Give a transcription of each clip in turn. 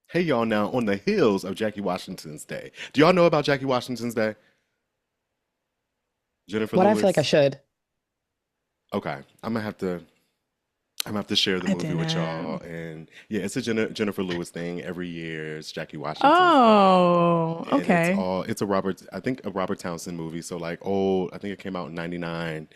Hey y'all, now on the heels of Jackie Washington's Day. Do y'all know about Jackie Washington's Day? Jennifer What I feel like I Lewis? should. Okay, I'm gonna have to share the I movie with didn't. y'all. And yeah, it's a Jennifer Lewis thing. Every year it's Jackie Washington's Day. Oh, And okay. it's a Robert, I think a Robert Townsend movie. So like old, I think it came out in '99,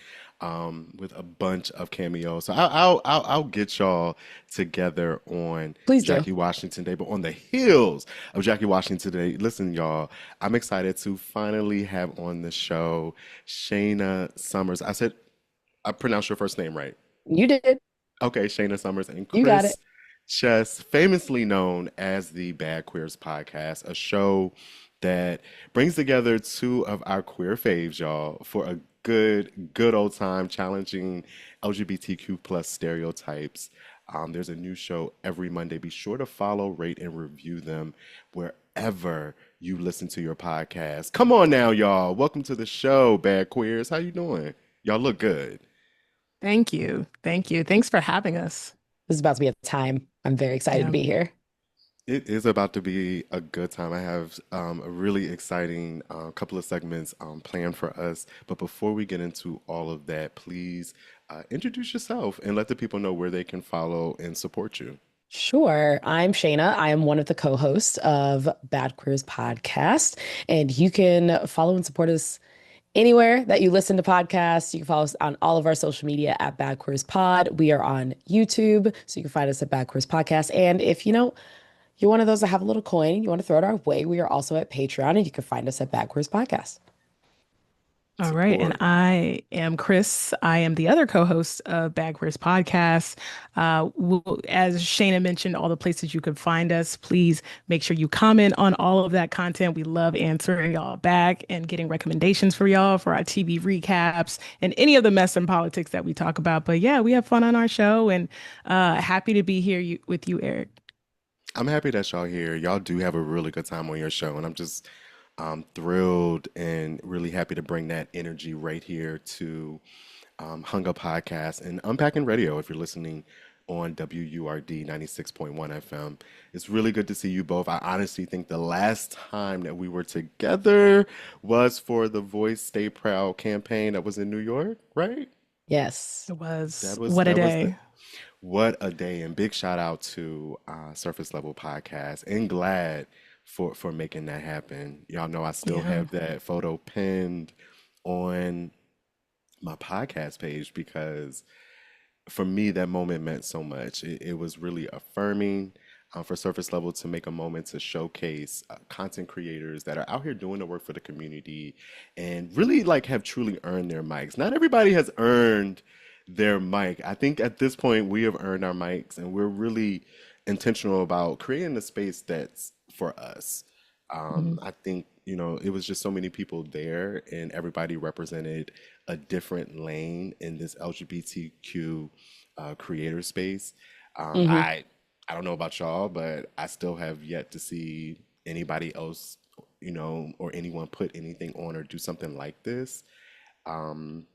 with a bunch of cameos. So I'll get y'all together on Please do. Jackie Washington Day. But on the heels of Jackie Washington Day, listen, y'all, I'm excited to finally have on the show Shayna Summers. I pronounced your first name right. You did. Okay, Shayna Summers and You got it. Kris Chess, famously known as the Bad Queers Podcast, a show that brings together two of our queer faves, y'all, for a good old time challenging LGBTQ plus stereotypes. There's a new show every Monday. Be sure to follow, rate, and review them wherever you listen to your podcast. Come on now, y'all. Welcome to the show, Bad Queers. How you doing? Y'all look good. Thank you. Thank you. Thanks for having us. This is about to be a time. I'm very excited to Yeah. be here. It is about to be a good time. I have a really exciting couple of segments planned for us. But before we get into all of that, please introduce yourself and let the people know where they can follow and support you. Sure. I'm Shayna. I am one of the co-hosts of Bad Queers Podcast, and you can follow and support us anywhere that you listen to podcasts. You can follow us on all of our social media at Bad Queers Pod. We are on YouTube, so you can find us at Bad Queers Podcast. And if you're one of those that have a little coin, you want to throw it our way, we are also at Patreon, and you can find us at Bad Queers Podcast. All right. And Support. I am Kris. I am the other co-host of Bagverse Podcast. As Shayna mentioned, all the places you could find us, please make sure you comment on all of that content. We love answering y'all back and getting recommendations for y'all for our TV recaps and any of the mess and politics that we talk about. But yeah, we have fun on our show and happy to be here with you, Eric. I'm happy that y'all here. Y'all do have a really good time on your show, and I'm just thrilled and really happy to bring that energy right here to Hung Up Podcast and Unpacking Radio if you're listening on WURD 96.1 FM. It's really good to see you both. I honestly think the last time that we were together was for the Voice Stay Proud campaign that was in New York, right? Yes. It was That was what a that was the day. what a day, and big shout out to Surface Level Podcast and glad for making that happen. Y'all know I still Yeah. have that photo pinned on my podcast page because for me that moment meant so much. It was really affirming for Surface Level to make a moment to showcase content creators that are out here doing the work for the community and really like have truly earned their mics. Not everybody has earned their mic. I think at this point we have earned our mics and we're really intentional about creating a space that's for us. Mhm. I think, it was just so many people there and everybody represented a different lane in this LGBTQ creator space. Um, Hmm. I I don't know about y'all, but I still have yet to see anybody else, or anyone put anything on or do something like this. Um,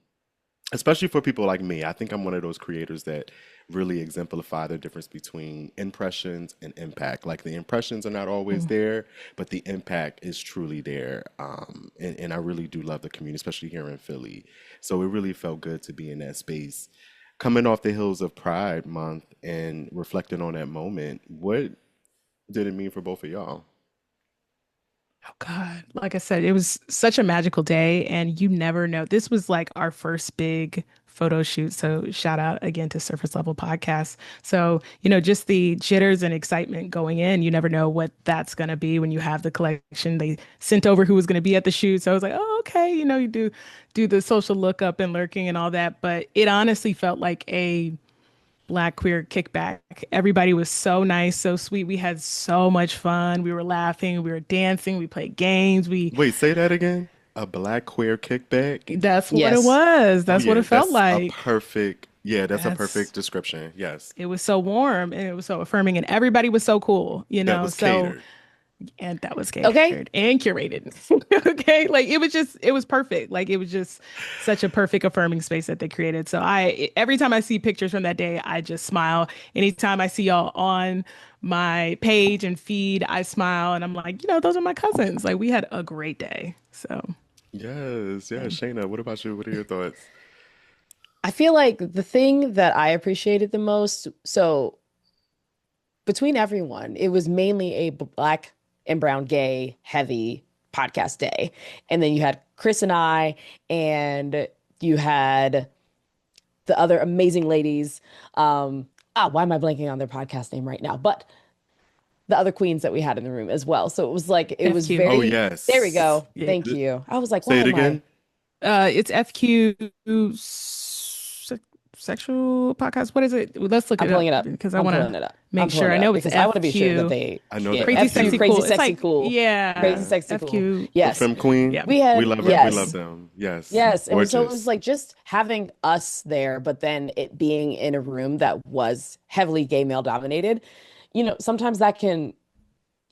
Especially for people like me. I think I'm one of those creators that really exemplify the difference between impressions and impact. Like the impressions are not always there, but the impact is truly there. And I really do love the community, especially here in Philly. So it really felt good to be in that space. Coming off the hills of Pride Month and reflecting on that moment, what did it mean for both of y'all? Oh God. Like I said, it was such a magical day and you never know. This was like our first big photo shoot. So shout out again to Surface Level Podcast. So, just the jitters and excitement going in, you never know what that's going to be when you have the collection. They sent over who was going to be at the shoot. So I was like, oh, okay. You do the social lookup and lurking and all that. But it honestly felt like a Black queer kickback. Everybody was so nice, so sweet. We had so much fun. We were laughing, we were dancing, we played games. Wait, say that again. A black queer kickback? That's what it Yes. was. Oh That's what yeah, it felt that's a like. perfect, yeah, that's a That's perfect description. Yes. it was so warm and it was so affirming and everybody was so cool, That was So catered. And that was Okay. catered and curated. Okay. Like it was perfect. Like it was just such a perfect affirming space that they created. So every time I see pictures from that day, I just smile. Anytime I see y'all on my page and feed, I smile and I'm like, those are my cousins. Like we had a great day. So, Yes, yeah. yes. Shayna, what about you? What are your thoughts? I feel like the thing that I appreciated the most, so between everyone, it was mainly a black and brown gay heavy podcast day. And then you had Kris and I, and you had the other amazing ladies. Why am I blanking on their podcast name right now? But the other queens that we had in the room as well. So it was like, it was FQ. Oh, there we yes. go. Yeah. Thank you. I was like, Say why it am I? again. It's FQ sexual podcast. What is it? Let's look I'm it pulling up it up. because I I'm want pulling to it up. I'm make sure. pulling I it up know it's because I want to be sure that FQ. they, I know yeah, the Crazy FQ, Sexy FQ. Crazy Cool. It's Sexy like, Cool. Crazy yeah, Sexy Cool. FQ. The Yes. Femme Queen. Yeah. We We had, love it. We love yes. them. Yes. Yes. And so it was Gorgeous. like just having us there, but then it being in a room that was heavily gay male dominated, sometimes that can,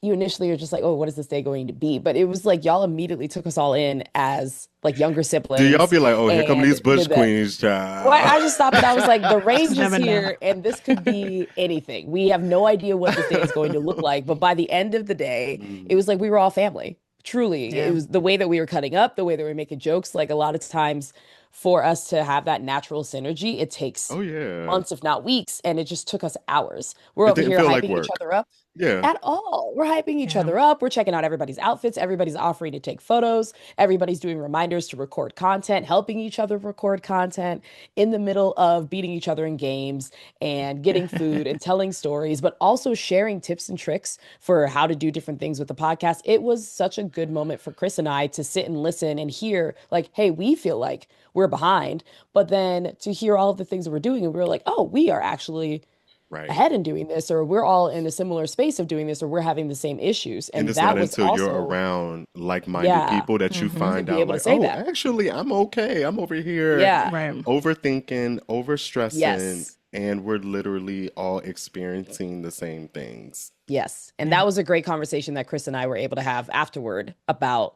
you initially are just like, oh, what is this day going to be? But it was like y'all immediately took us all in as like younger Do y'all siblings be like, oh, here come and these Bush did that. Queens, Well, child? I just stopped and I was like, the range is Never know. here and this could be anything. We have no idea what this day is going to look like. But by the end of the day, it Mm. was like we were all family. Truly. It Yeah. was the way that we were cutting up, the way that we were making jokes. Like a lot of times for us to have that natural synergy, it takes Oh, yeah. months, if not weeks. And it just took us hours. We're It over didn't here feel like hyping each work. other up Yeah. at all. We're hyping each Yeah. other up. We're checking out everybody's outfits. Everybody's offering to take photos. Everybody's doing reminders to record content, helping each other record content in the middle of beating each other in games and getting food and telling stories, but also sharing tips and tricks for how to do different things with the podcast. It was such a good moment for Kris and I to sit and listen and hear, like, hey, we feel like we're behind, but then to hear all of the things that we're doing, and we were like, oh, we are actually Right. ahead in doing this, or we're all in a similar space of doing this, or we're having the same issues. And And it's not that was until you're also, around like-minded yeah, people that you Hmm. to find be out, able to like, say oh, that. actually, I'm okay. I'm over here Yeah. Right. overthinking, overstressing, Yes. and we're literally all experiencing the same things. Yes. And Yeah. that was a great conversation that Kris and I were able to have afterward about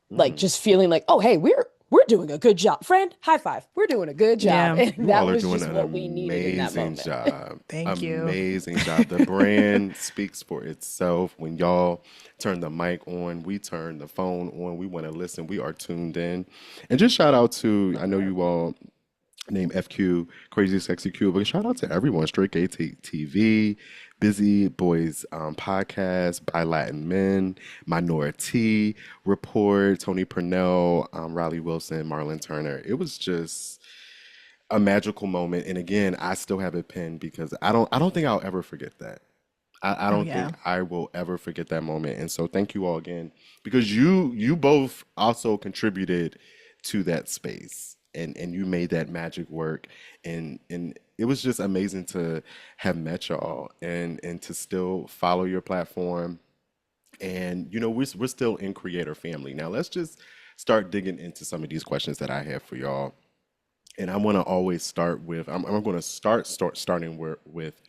like Mm. just feeling like, oh, hey, we're doing a good job. Friend, high five. We're doing a good job. Yeah. And You all that are was doing just an what we needed in that amazing moment. job. Thank you. Amazing job. The brand speaks for itself. When y'all turn the mic on, we turn the phone on. We want to listen. We are tuned in. And just shout out to, I know you all name FQ, Crazy Sexy Q, but shout out to everyone, Straight Gay TV, Busy Boys Podcast, By Latin Men, Minority Report, Tony Purnell, Riley Wilson, Marlon Turner. It was just a magical moment. And again, I still have it pinned because I don't think I'll ever forget that. I Oh don't think yeah. I will ever forget that moment. And so thank you all again because you both also contributed to that space and you made that magic work and it was just amazing to have met y'all and to still follow your platform and we're still in creator family. Now let's just start digging into some of these questions that I have for y'all. And I want to always start with I'm going to starting with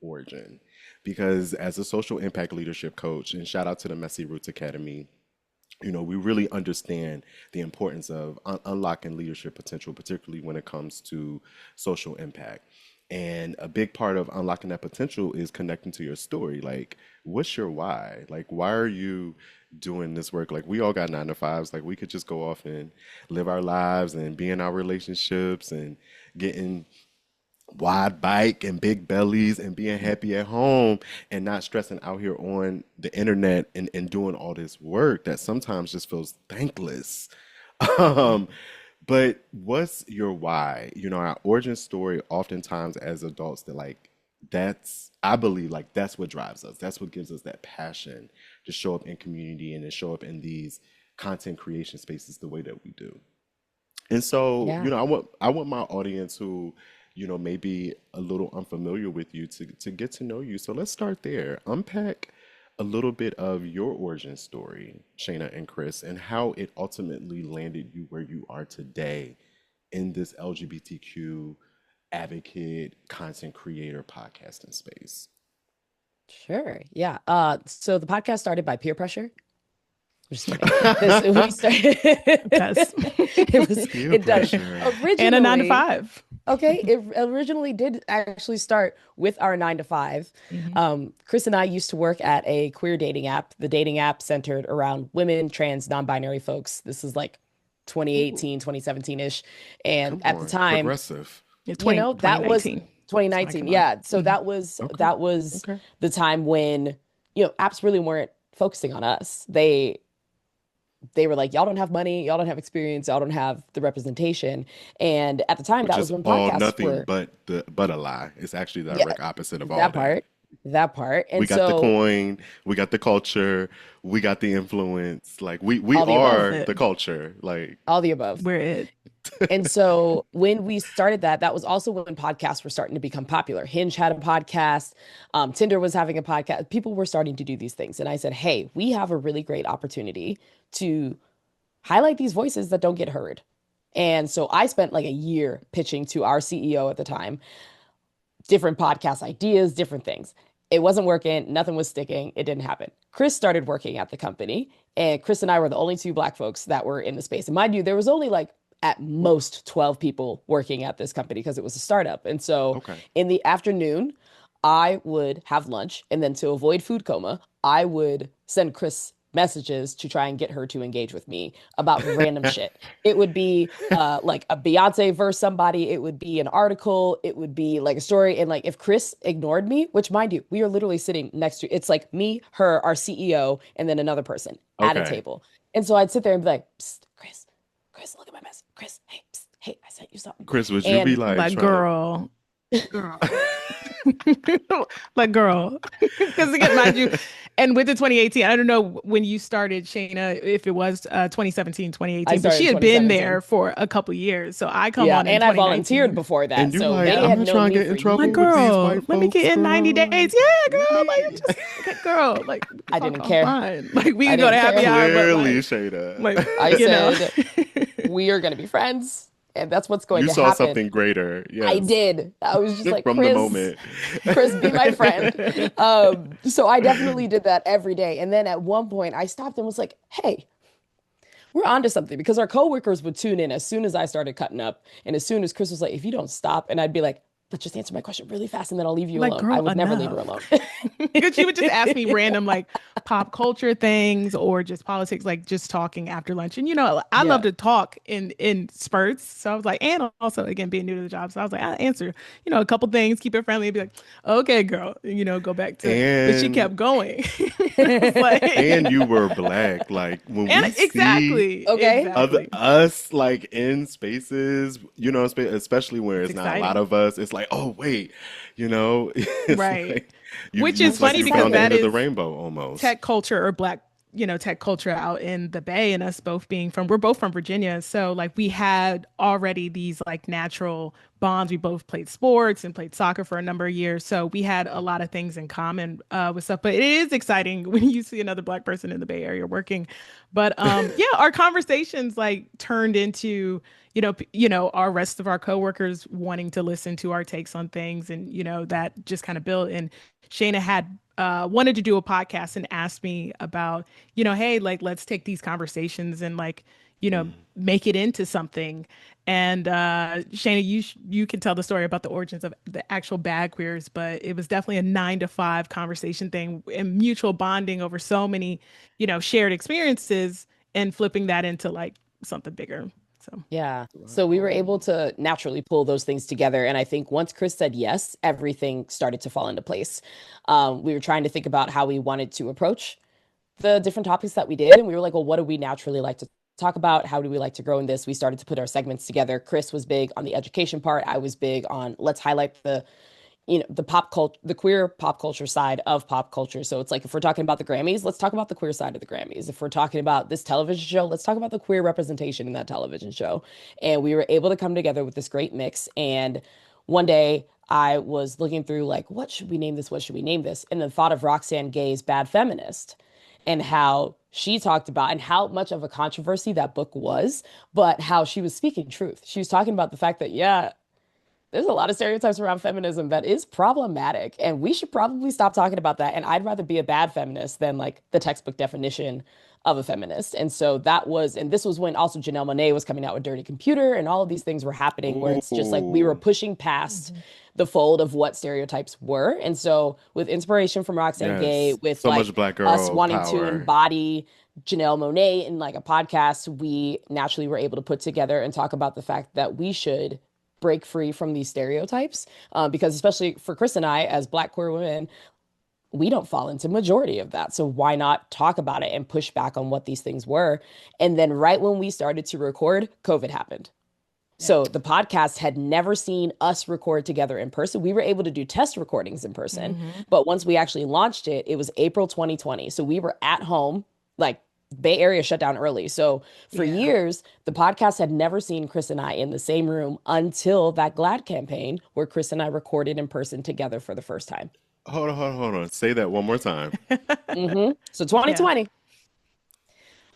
origin because as a social impact leadership coach and shout out to the Messy Roots Academy, we really understand the importance of unlocking leadership potential, particularly when it comes to social impact. And a big part of unlocking that potential is connecting to your story. Like, what's your why? Like, why are you doing this work? Like, we all got 9 to 5s. Like, we could just go off and live our lives and be in our relationships and getting wide bike and big bellies and being happy at home and not stressing out here on the internet and doing all this work that sometimes just feels thankless. Um, but what's your why? Our origin story oftentimes as adults that like I believe like that's what drives us. That's what gives us that passion to show up in community and to show up in these content creation spaces the way that we do. And so, Yeah. I want my audience who, may be a little unfamiliar with you to get to know you. So let's start there. Unpack a little bit of your origin story, Shayna and Kris, and how it ultimately landed you where you are today in this LGBTQ advocate, content creator, podcasting space. Sure. Yeah. So the podcast started by peer pressure. I'm just kidding. This we started. It does. Peer It does pressure. And a nine to originally. five. Okay, it originally did actually start with our 9 to 5. Mhm. Kris and I used to work at a queer dating app. The dating app centered around women, trans, non-binary folks. This is like Ooh, 2018, 2017-ish. And come at the on. time, Progressive. Yeah, that was 2019. That's when I 2019. came on. Yeah. So Mhm. Okay. that was Okay. the time when, apps really weren't focusing on us. They were like, y'all don't have money, y'all don't have experience, y'all don't have the representation. And at the time, Which that is was when all podcasts nothing were, but a lie. It's actually the yeah, direct opposite of all that that. part, that part. We And got the so coin, we got the culture, we got the influence. Like we all the That's above, are it. the culture. Like all the above. We're it. And so when we started that, that was also when podcasts were starting to become popular. Hinge had a podcast, Tinder was having a podcast. People were starting to do these things. And I said, hey, we have a really great opportunity to highlight these voices that don't get heard. And so I spent like a year pitching to our CEO at the time different podcast ideas, different things. It wasn't working. Nothing was sticking. It didn't happen. Kris started working at the company, and Kris and I were the only two Black folks that were in the space. And mind you, there was only like at most 12 people working at this company because it was a startup. And so okay. in the afternoon, I would have lunch. And then to avoid food coma, I would send Kris messages to try and get her to engage with me about random shit. It would be like a Beyonce verse somebody, it would be an article, it would be like a story. And like if Kris ignored me, which mind you, we are literally sitting next to it's like me, her, our CEO, and then another person at a Okay. table. And so I'd sit there and be like, Psst, Kris, look at my message. Kris, hey, psst, hey, I sent you something. Chris, would you be And like Like, trying to girl, girl. Like, girl. Because again, mind you, and with the 2018, I don't know when you started, Shayna, if it was 2017, I 2018, but started she in had been 2017. there for a couple years. So I come Yeah, on in and I volunteered 2019. before and that. you So like, they Yeah. I'm had not known trying to me get for in Like, trouble years. with these girl, white let me folks, get in 90 girl. days. Like, Yeah, let girl. Like, me. just, okay, girl, like, we can I talk didn't care. offline. Like, we I can go to didn't happy care. hour, but Clearly, Shada. like, I you know. said, we are going to be friends, and that's what's going You to saw happen. something greater, I yes, did. I was just like, from the Kris, moment. Kris, be my friend. So I definitely did that every day. And then at one point, I stopped and was like, hey, we're onto something because our coworkers would tune in as soon as I started cutting up. And as soon as Kris was like, if you don't stop, and I'd be like, but just answer my question really fast and then I'll leave you Like, alone. I girl, would never leave her enough. alone. Because she would just ask me random, like, pop culture things or just politics, like just talking after lunch. And, I love Yeah. to talk in spurts. So I was like, and also, again, being new to the job. So I was like, I'll answer, a couple things, keep it friendly, and be like, okay, girl, go back to, but she And kept going. I was like, you were black. Like when and we see exactly, Okay. other exactly. us like in spaces, especially where It's it's not a lot exciting. of us, it's like, oh wait, it's Right. like Which you I is it's like was funny you just like, because found the that end of the is rainbow almost. tech culture or black tech culture out in the Bay, and us both being from we're both from Virginia, so like we had already these like natural bonds. We both played sports and played soccer for a number of years, so we had a lot of things in common with stuff. But it is exciting when you see another black person in the Bay Area working. But yeah, our conversations like turned into our rest of our coworkers wanting to listen to our takes on things, and that just kind of built. And Shayna had wanted to do a podcast and asked me about, hey, like let's take these conversations and like, Mm. make it into something. And Shayna, you can tell the story about the origins of the actual bad queers, but it was definitely a 9 to 5 conversation thing and mutual bonding over so many, shared experiences and flipping that into like something bigger. So yeah. So we were able Wow. to naturally pull those things together. And I think once Kris said yes, everything started to fall into place. We were trying to think about how we wanted to approach the different topics that we did. And we were like, well, what do we naturally like to talk about? How do we like to grow in this? We started to put our segments together. Kris was big on the education part. I was big on let's highlight the pop culture, the queer pop culture side of pop culture. So it's like if we're talking about the Grammys, let's talk about the queer side of the Grammys. If we're talking about this television show, let's talk about the queer representation in that television show. And we were able to come together with this great mix. And one day I was looking through like, what should we name this? What should we name this? And the thought of Roxane Gay's Bad Feminist and how she talked about and how much of a controversy that book was, but how she was speaking truth. She was talking about the fact that, yeah, there's a lot of stereotypes around feminism that is problematic, and we should probably stop talking about that. And I'd rather be a bad feminist than like the textbook definition of a feminist. And so and this was when also Janelle Monáe was coming out with Dirty Computer, and all of these things were happening where it's just like we were Ooh, pushing past Mhm. the fold of what stereotypes were. And so with inspiration from Roxane Gay, yes. with So like much black us girl wanting to power. embody Janelle Monáe in like a podcast, we naturally were able to put together and talk about the fact that we should break free from these stereotypes, because especially for Kris and I as Black queer women, we don't fall into majority of that. So why not talk about it and push back on what these things were? And then right when we started to record, COVID happened. Yeah. So the podcast had never seen us record together in person. We were able to do test recordings in person, Hmm. but once we actually launched it, it was April 2020. So we were at home, like Bay Area shut down early. So for Yeah. years, the podcast had never seen Kris and I in the same room until that GLAD campaign where Kris and I recorded in person together for the first time. Hold on. Say that one more time. So Yeah. 2020,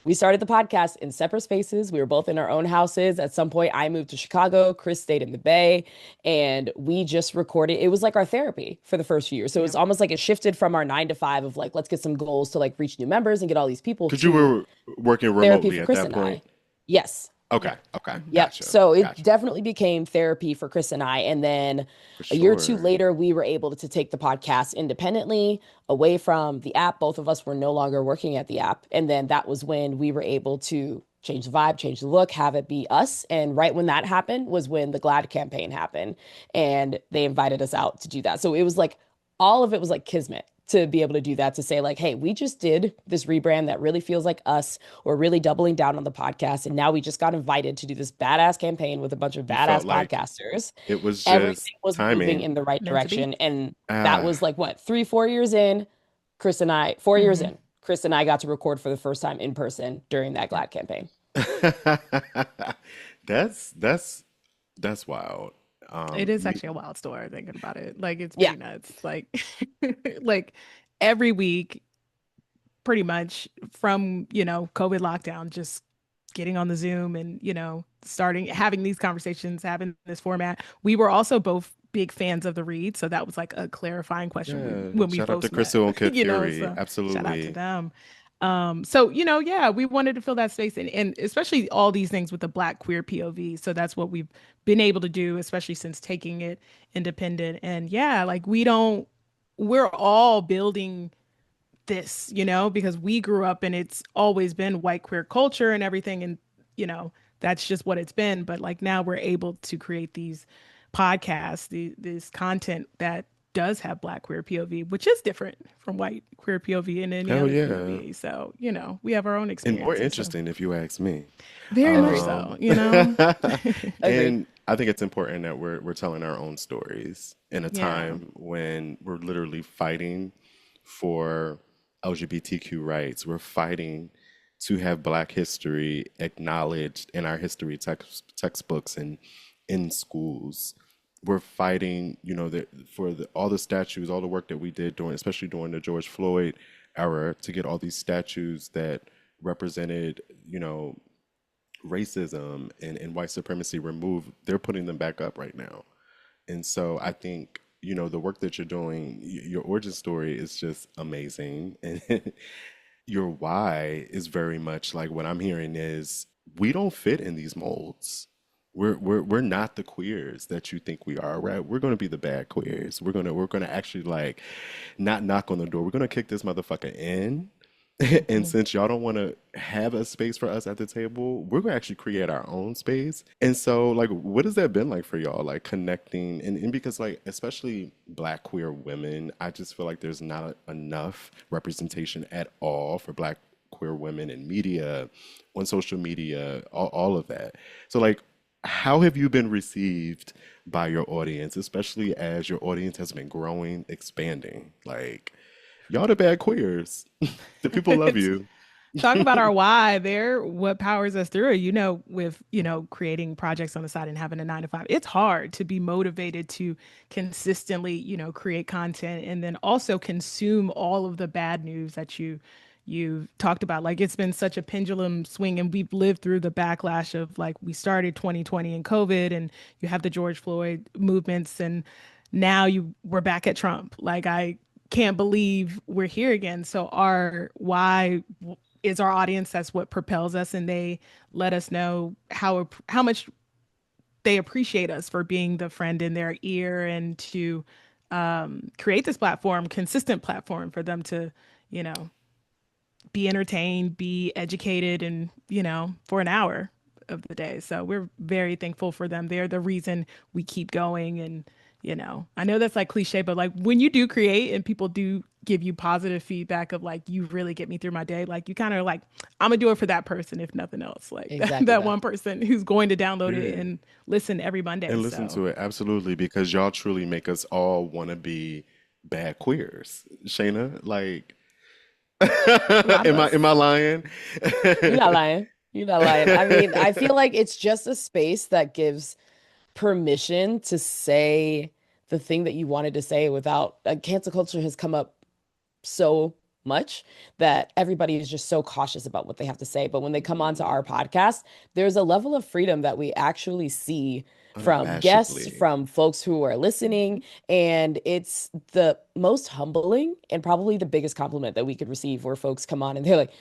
we started the podcast in separate spaces. We were both in our own houses. At some point, I moved to Chicago. Kris stayed in the Bay, and we just recorded. It was like our therapy for the first few years. So it was Yep. almost like it shifted from our 9 to 5 of like, let's get some goals to like reach new members and get all these people Because you to were working therapy remotely for at Kris that and point. I. Yes. Okay, Yep. okay, Hmm. Yep. gotcha, So it gotcha. definitely became therapy for Kris and I. And then For a year or two sure. later, we were able to take the podcast independently away from the app. Both of us were no longer working at the app. And then that was when we were able to change the vibe, change the look, have it be us. And right when that happened was when the GLAD campaign happened. And they invited us out to do that. So it was like all of it was like kismet to be able to do that, to say like, hey, we just did this rebrand that really feels like us. We're really doubling down on the podcast, and now we just got invited to do this badass campaign with a bunch of You felt badass like podcasters. it was just Everything was moving timing. in the right Meant to be. direction, and that was Ah. like what, 3 4 years in. Kris and I 4 years Hmm. in, Kris and I got to record for the first time in person during that Yep. GLAD campaign. That's that's wild. It is Me, actually a wild story thinking about it. Like it's Yeah. pretty nuts. Like like every week, pretty much from, COVID lockdown, just getting on the Zoom and, starting having these conversations, having this format. We were also both big fans of the read. So that was like a clarifying question yeah. when we Shout out to first met, Crystal and Kid Fury. so shout out to Absolutely. them. So, yeah, we wanted to fill that space, and especially all these things with the Black queer POV. So that's what we've been able to do, especially since taking it independent. And yeah, like we're all building this, because we grew up and it's always been white queer culture and everything. And, that's just what it's been. But like now we're able to create these podcasts, this content that does have Black queer POV, which is different from white queer POV and any Hell other yeah. POV. So, we have our own And more experiences. So interesting if you ask me. very much Agreed. so, Um, Agreed. and I think it's important that we're telling our own stories in a Yeah. time when we're literally fighting for LGBTQ rights. We're fighting to have Black history acknowledged in our history textbooks and in schools. We're fighting, for all the statues, all the work that we did during, especially during the George Floyd era, to get all these statues that represented, racism and white supremacy removed. They're putting them back up right now. And so I think, the work that you're doing, your origin story is just amazing. And your why is very much like what I'm hearing is we don't fit in these molds. We're not the queers that you think we are, right? We're gonna be the bad queers. We're gonna actually like not knock on the door. We're gonna kick this motherfucker in. And Mhm. since y'all don't want to have a space for us at the table, we're gonna actually create our own space. And so, like, what has that been like for y'all? Like connecting, and because, like, especially Black queer women, I just feel like there's not enough representation at all for Black queer women in media, on social media, all of that. So, like, how have you been received by your audience, especially as your audience has been growing, expanding? Like, y'all the bad queers. The people love you. Talk about our why there, what powers us through it, with, creating projects on the side and having a 9 to 5. It's hard to be motivated to consistently, create content and then also consume all of the bad news that you've talked about. Like it's been such a pendulum swing, and we've lived through the backlash of like we started 2020 and COVID, and you have the George Floyd movements, and now we're back at Trump. Like I can't believe we're here again. So our why is our audience. That's what propels us, and they let us know how much they appreciate us for being the friend in their ear and to create this platform, consistent platform for them to, you know, be entertained, be educated, and, you know, for an hour of the day. So we're very thankful for them. They're the reason we keep going. And, you know, I know that's like cliche, but like when you do create and people do give you positive feedback of like, you really get me through my day, like you kind of like, I'm gonna do it for that person, if nothing else. Like Exactly that that. one person who's going to download it Yeah. and listen every Monday. And listen So to it, absolutely, because y'all truly make us all want to be bad queers. Shayna, like, not am us. I lying? You're not lying. You're not lying. I mean, I feel like it's just a space that gives permission to say the thing that you wanted to say without cancel culture has come up so much that everybody is just so cautious about what they have to say. But when they come onto our podcast, there's a level of freedom that we actually see from guests, Unabashedly. from folks who are listening. And it's the most humbling and probably the biggest compliment that we could receive where folks come on and they're like,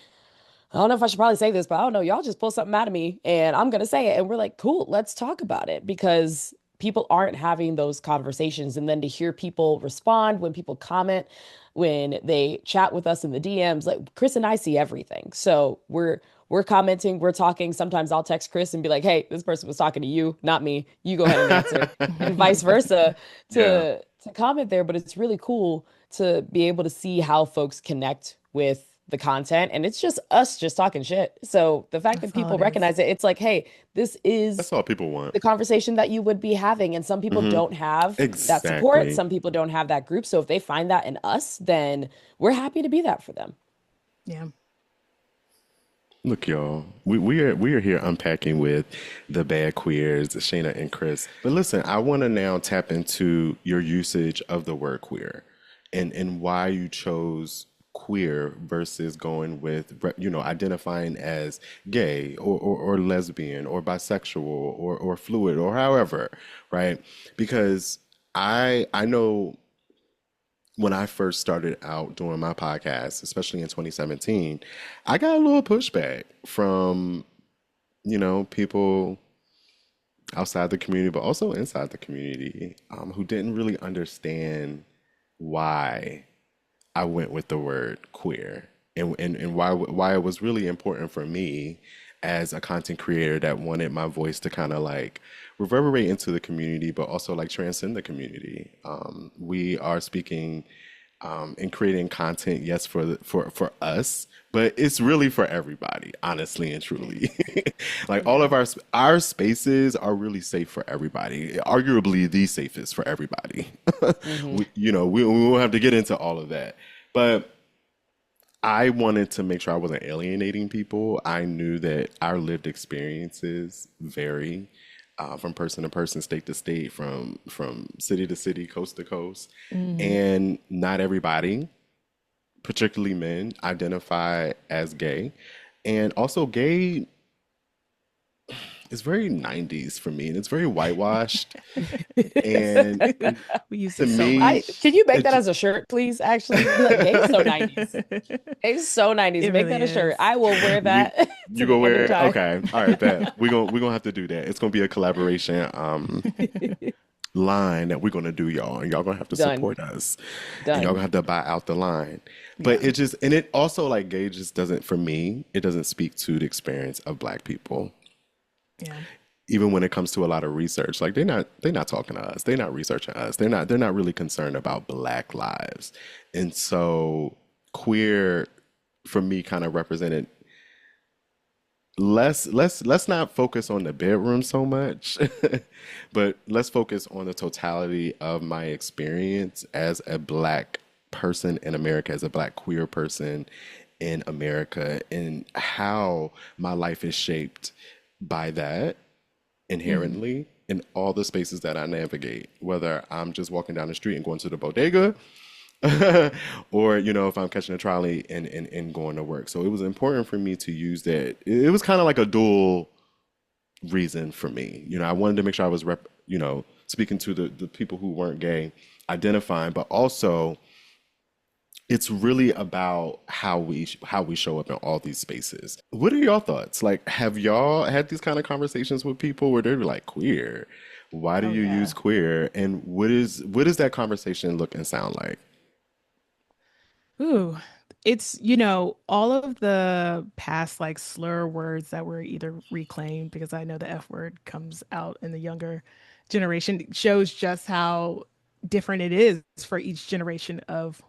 I don't know if I should probably say this, but I don't know. Y'all just pull something out of me and I'm going to say it. And we're like, cool, let's talk about it because people aren't having those conversations. And then to hear people respond when people comment, when they chat with us in the DMs, like Kris and I see everything. So we're commenting, we're talking. Sometimes I'll text Kris and be like, hey, this person was talking to you, not me. You go ahead and answer. And vice versa Yeah. to comment there. But it's really cool to be able to see how folks connect with the content and it's just us just talking shit. So the fact that That's all people it is. recognize it, it's like, hey, this is That's all people want. the conversation that you would be having. And some people Hmm. don't have that support. Exactly. Some people don't have that group. So if they find that in us, then we're happy to be that for them. Yeah. Look, y'all, we are here unpacking with the bad queers, Shayna and Kris. But listen, I want to now tap into your usage of the word queer, and why you chose queer versus going with identifying as gay or lesbian or bisexual or fluid or however, right? Because I know when I first started out doing my podcast, especially in 2017, I got a little pushback from, people outside the community, but also inside the community, who didn't really understand why I went with the word queer and why it was really important for me as a content creator that wanted my voice to kind of like reverberate into the community, but also like transcend the community. We are speaking and creating content, yes, for us, but it's really for everybody, honestly and truly. Like all Yeah. of our spaces are really safe for everybody, arguably the safest for everybody. Hmm. We won't have to get into all of that, but I wanted to make sure I wasn't alienating people. I knew that our lived experiences vary from person to person, state to state, from city to city, coast to coast, Hmm. and not everybody, particularly men, identify as gay. And also, gay is very 90s for me, and it's very whitewashed. And We use to it so me, much. Can you make that it, as a shirt, please? Actually, be like, gay is so 90s. Gay is so 90s. It Make really that a shirt. is. I will wear we that to you the gonna end of wear it? time. Okay, all right, bet we gonna have to do that. It's gonna be a collaboration line that we're gonna do, y'all, and y'all gonna have to Done. support us, and y'all Done. gonna have to buy out the line. But Yeah. it also like gay just doesn't, for me, it doesn't speak to the experience of Black people. Yeah. Even when it comes to a lot of research, like they're not talking to us, they're not researching us, they're not really concerned about Black lives. And so queer for me kind of represented let's not focus on the bedroom so much, but let's focus on the totality of my experience as a Black person in America, as a Black queer person in America, and how my life is shaped by that Hmm. inherently in all the spaces that I navigate, whether I'm just walking down the street and going to the bodega, or if I'm catching a trolley and going to work. So it was important for me to use that. It was kind of like a dual reason for me. I wanted to make sure I was speaking to the people who weren't gay, identifying, but also it's really about how we show up in all these spaces. What are your thoughts? Like, have y'all had these kind of conversations with people where they're like, queer? Why do Oh you yeah. use queer? And what does that conversation look and sound like? Ooh, it's, all of the past like slur words that were either reclaimed, because I know the F word comes out in the younger generation, shows just how different it is for each generation of,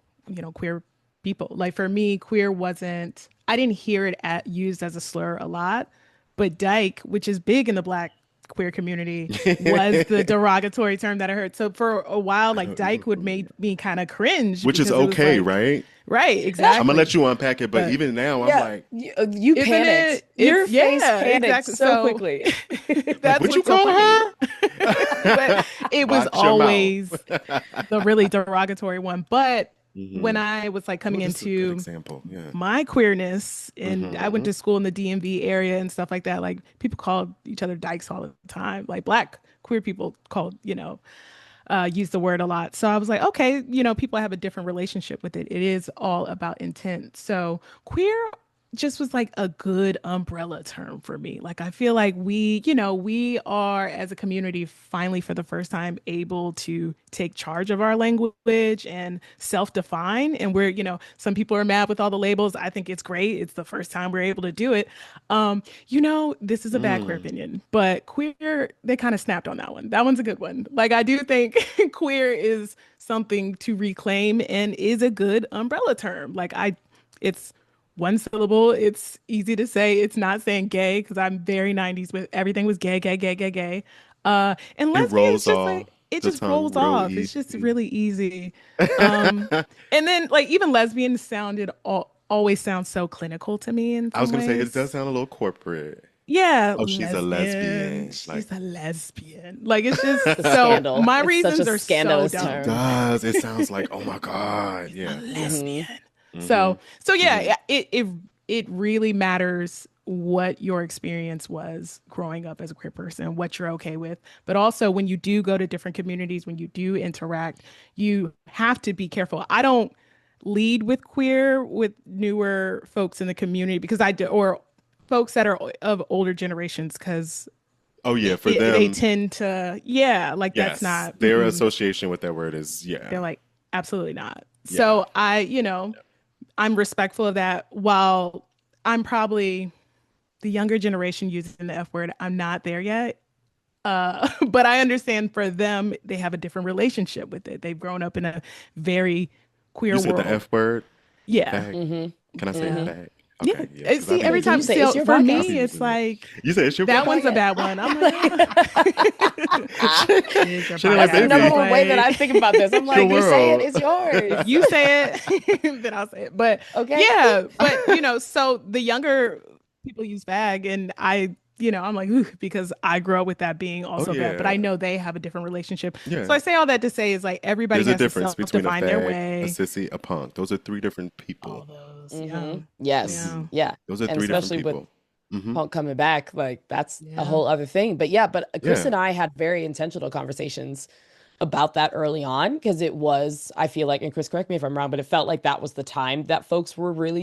queer people. Like for me, queer wasn't, I didn't hear it used as a slur a lot, but dyke, which is big in the Black queer community, was the derogatory term that I heard. So for a while, like dyke would make me kind of cringe Which is because it was okay, like, right? right, I'm gonna let exactly. you unpack it, but But even now, I'm Yeah, like, you isn't panicked. it? Your It's face yeah, panicked exactly. so So quickly. like, that's what you what's so call funny. But her? it was Watch your mouth. always the really derogatory one. But when Hmm. I was like coming What is a good into example? Yeah. my queerness, and I went Hmm. to school in the DMV area and stuff like that, like people called each other dykes all the time. Like Black queer people called, use the word a lot. So I was like, okay, people have a different relationship with it. It is all about intent. So queer just was like a good umbrella term for me. Like I feel like we are as a community finally for the first time able to take charge of our language and self-define. And some people are mad with all the labels. I think it's great. It's the first time we're able to do it. This is a bad queer Mm. opinion, but queer, they kind of snapped on that one. That one's a good one. Like I do think queer is something to reclaim and is a good umbrella term. It's one syllable. It's easy to say. It's not saying gay because I'm very 90s with everything was gay, gay, gay, gay, gay. And It lesbians rolls just off like it the just tongue rolls real off. It's just easy. really easy. Um, and then like even lesbian always sounds so clinical to me in I was some gonna say it does ways. sound a little corporate. Yeah, Oh, she's a lesbian. lesbian. Like, She's a lesbian. Like it's just The so scandal. my It's such a reasons are so scandalous it dumb. term. does. It sounds like, oh my God. She's a Yeah. Yeah. lesbian. Hmm. Hmm. So yeah, Hmm. it really matters what your experience was growing up as a queer person, what you're okay with. But also when you do go to different communities, when you do interact, you have to be careful. I don't lead with queer with newer folks in the community because I do, or folks that are of older generations because Oh yeah, for they them, tend to, yeah, like that's yes. not, Their association with that word is yeah. they're like, absolutely not. Yeah. So I'm respectful of that. While I'm probably the younger generation using the F word, I'm not there yet. But I understand for them, they have a different relationship with it. They've grown up in a very You queer said the world. F word, Yeah. fag. Hmm. Can I say Yeah. Hmm. fag? Yeah. Okay, yeah, because I'll See, be every Can time, you say it's so your for I'll podcast? be me, it's using it. like You said it's your that Your one's a podcast. podcast. bad one. I'm like, it is your She didn't like That's the podcast. number It's baby. one way that I like, think about this. I'm Your like, you say it, world. it's yours. you say it, then I'll say it. But Okay. yeah, but so the younger people use bag, and I'm like, ooh, because I grow up with that being Oh also bad. But I yeah, know they have a different relationship. yeah. So I say all that to say is like everybody There's a has to difference between a self-define their fag, a way. sissy, a punk. Those are three different All people. those, yeah, Hmm. Yes. Hmm. yeah, Yeah. Those are And three different especially with people. Hmm. Punk coming back, like that's a yeah, whole other thing. But yeah, but Chris Yeah. and I had very intentional conversations about that early on because it was, I feel like, and Chris, correct me if I'm wrong, but it felt like that was the time that folks were really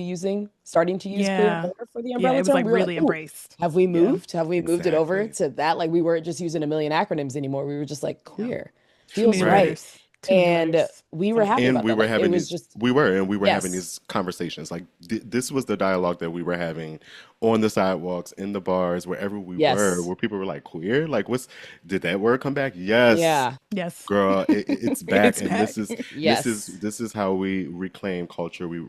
starting to use queer yeah, more for the yeah. umbrella It was term. like We were like, really ooh, embraced. have we Yeah, moved? Have we moved it over Exactly. to that? Like we weren't just using a million acronyms anymore. We were just like yeah. queer Too feels many Right. right. letters. Too many And letters. we were happy Exactly. And about we that. were Like it having was these just, we were having yes. these conversations like this was the dialogue that we were having on the sidewalks, in the bars, wherever we were, Yes. where people were like, queer, like, what's, did that word come back? Yes, Yeah. Yes, girl, it's back. it's And back. Yes. this is how we reclaim culture. We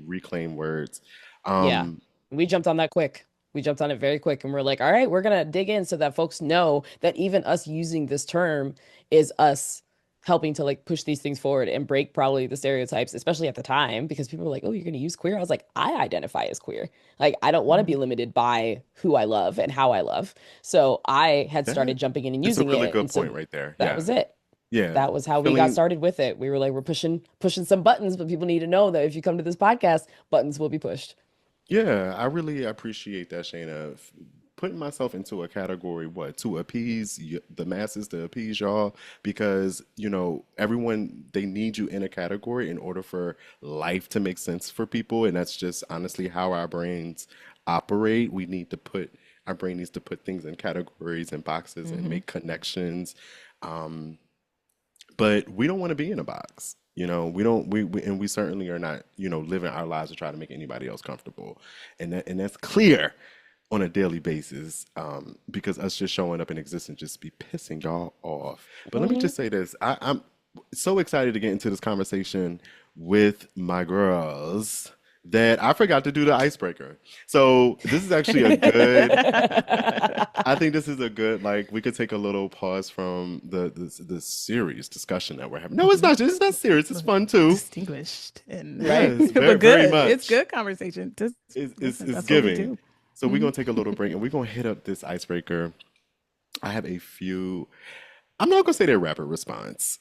reclaim words. Yeah. um We jumped on that quick. We jumped on it very quick and we're like, all right, we're gonna dig in so that folks know that even us using this term is us helping to like push these things forward and break probably the stereotypes, especially at the time, because people were like, oh, you're gonna use queer. I was like, I identify as queer. Like, I don't want to be Mhm. limited by who I love and how I love. So I had that started jumping in and is a using really it. good And so point right there. that Yeah. was it. Yeah, That was how we got feeling. started with it. We were like, we're pushing some buttons, but people need to know that if you come to this podcast, buttons will be pushed. Yeah, I really appreciate that, Shayna. Putting myself into a category, what, to appease the masses, to appease y'all, because, everyone, they need you in a category in order for life to make sense for people. And that's just honestly how our brains operate. Our brain needs to put things in categories and boxes and Hmm. make connections. Um, but we don't want to be in a box. We don't and we certainly are not, living our lives to try to make anybody else comfortable. And that's clear on a daily basis, because us just showing up in existence just be pissing y'all off. But let me Hmm. just say this. I'm so excited to get into this conversation with my girls that I forgot to do the icebreaker. So this is actually a good I think this is a good, like, we could take a little pause from the serious discussion that we're having. No, it's not. It's not serious. It's fun too. Distinguished and Right. Yes, very, but very good. It's much. good conversation. Just listen, It's that's what we giving. do. So we're Hmm. gonna take a little break and we're gonna hit up this icebreaker. I have a few. I'm not gonna say they're rapid response.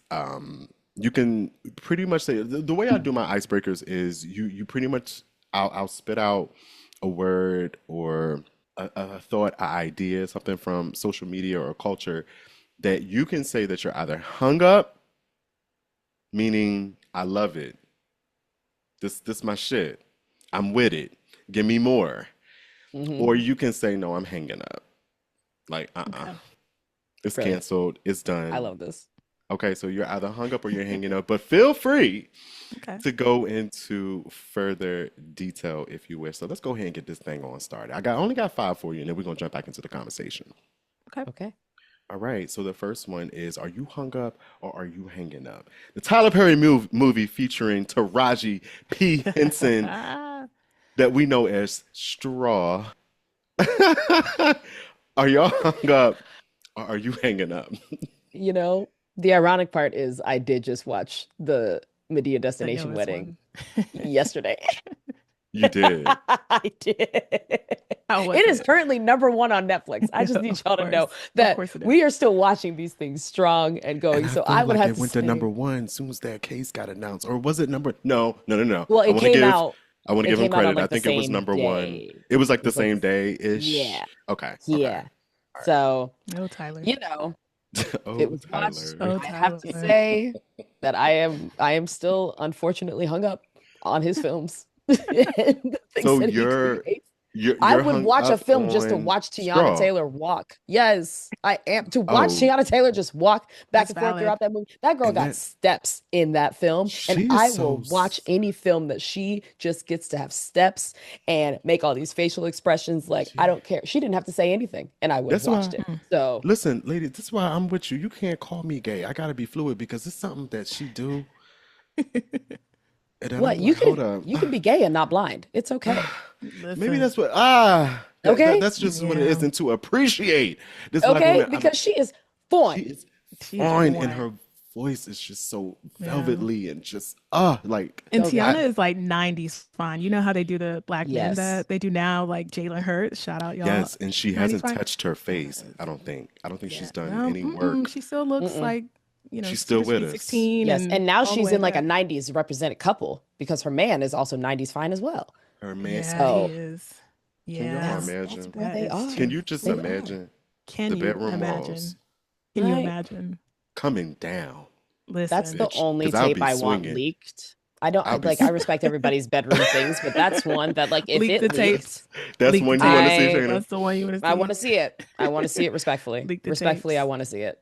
You can pretty much say the way I do my icebreakers is you pretty much I'll spit out a word or a thought, an idea, something from social media or culture that you can say that you're either hung up, meaning I love it. This my shit. I'm with it. Give me more. Hmm. Or you can say no, I'm hanging up. Like Okay. it's Brilliant. canceled. It's I done. love this. Okay, so you're either hung up or you're hanging up, but feel free Okay. to go into further detail if you wish. So let's go ahead and get this thing on started. Only got five for you, and then we're gonna jump back into the conversation. Okay. Okay. All right, so the first one is: Are you hung up or are you hanging up? The Tyler Perry movie featuring Taraji P. Henson, that we know as Straw. Are y'all hung up or are you hanging up? You know, the ironic part is I did just watch the Medea The Destination newest Wedding one. yesterday. You did. I did. How was It is it? currently #1 on Netflix. I just need Of y'all to know course. Of that course it is. we are still watching these things strong and And going. I So feel I would like have it to went to number say, one as soon as that case got announced. Or was it number? No, no, no, no. well, I want to give I want to it give him came out on credit. I like the think it was same number one. day. It was like It the was like, same yeah, day-ish. Okay, okay. yeah. All So, Oh, Tyler. you know, right. it Oh, was watched. Tyler. Oh, I have to Tyler. say that I am still unfortunately hung up on his films and the things So that he you're creates. you're I you're would hung watch a up film just to on watch Tiana Straw. Taylor walk. Yes, I am. To watch Oh, Tiana Taylor just walk back That's and forth valid. throughout that movie. That girl and got that steps in that film. And she is I will watch so. any film that she just gets to have steps and make all these facial expressions. Like, I don't care. She didn't have to say anything, and I would have That's watched why. it. Mm. So, Listen, lady, this is why I'm with you. You can't call me gay. I gotta be fluid because it's something that she do, and then what? I'm You like, hold could up. you can be gay and not blind. It's okay. Maybe Listen. that's what Okay? that's just what it is, Yeah. and to appreciate this black Okay? woman. Because she is She fine. is She's fine, and on. her voice is just so Yeah. velvetly and just like And So I Tiana good. is like 90s fine. You know how they do the black men Yes. that they do now, like Jalen Hurts. Shout out, y'all. yes, and she 90s hasn't fine. touched her face. Yes. I don't think Yeah. she's done No, any work. she still looks Mm-mm. like, She's still Super with Sweet us. 16 Yes. and And now all the she's way in like a back. 90s represented couple because her man is also 90s fine as well. Her man, Yeah, he So is. can y'all Yeah, that's imagine? where that they is are. Can too. you just They are. imagine Can the you bedroom walls imagine? Can you Right. imagine? coming down, That's Listen, the bitch? only Because I'll tape be I want swinging. leaked. I don't I'll be. like I respect everybody's bedroom things, but that's one that like if leak it the leaked, tapes. That's Leak the one you want to tapes. see, I Shayna. That's the one you want to I want see. to see it. I want to see it respectfully. Leak the Respectfully, I tapes. want to see it.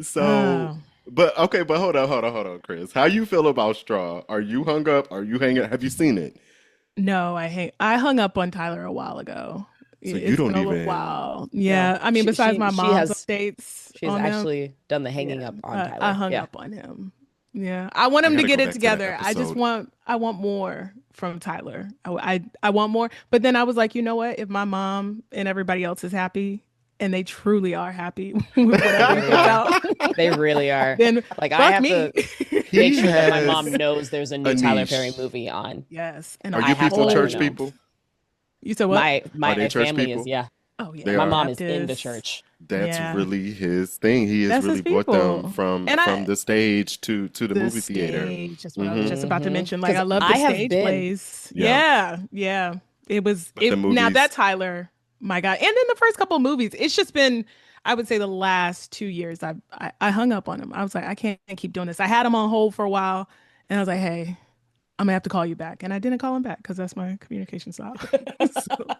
So, Oh, but okay, but hold on, Chris. How you feel about Straw? Are you hung up? Are you hanging? Have you seen it? no, I hung up on Tyler a while ago. So you It's been don't a little even. while. No. Yeah, I mean, She besides my she mom's has updates she has on him, actually done the hanging yeah, up on I Tyler. hung Yeah. up on him. Yeah, I want I him to gotta get go it back to that together. episode. I want more from Tyler. I want more. But then I was like, you know what? If my mom and everybody else is happy, and they truly are happy with whatever They he really puts are. out, They really are. then Like I fuck have me. to make He sure that my mom has knows there's a a new Tyler Perry niche. movie on. Yes, and Are I'm I you have to people let her church know. told. people? You said what? My Are they my church family is, people? yeah. Oh yeah, They My we're are. mom is in the Baptist. church. that's Yeah, really his thing. He has that's his really brought them people. And from the stage to the the movie theater. stage, that's what I was Hmm. just about to mention. Like, Because I love the I have stage been. plays. Yeah, Yeah, yeah. It was but the it now that movies. Tyler, my God. And then the first couple of movies, it's just been, I would say the last 2 years, I hung up on him. I was like, I can't keep doing this. I had him on hold for a while, and I was like, hey, I'm gonna have to call you back. And I didn't call him back because that's my communication style. So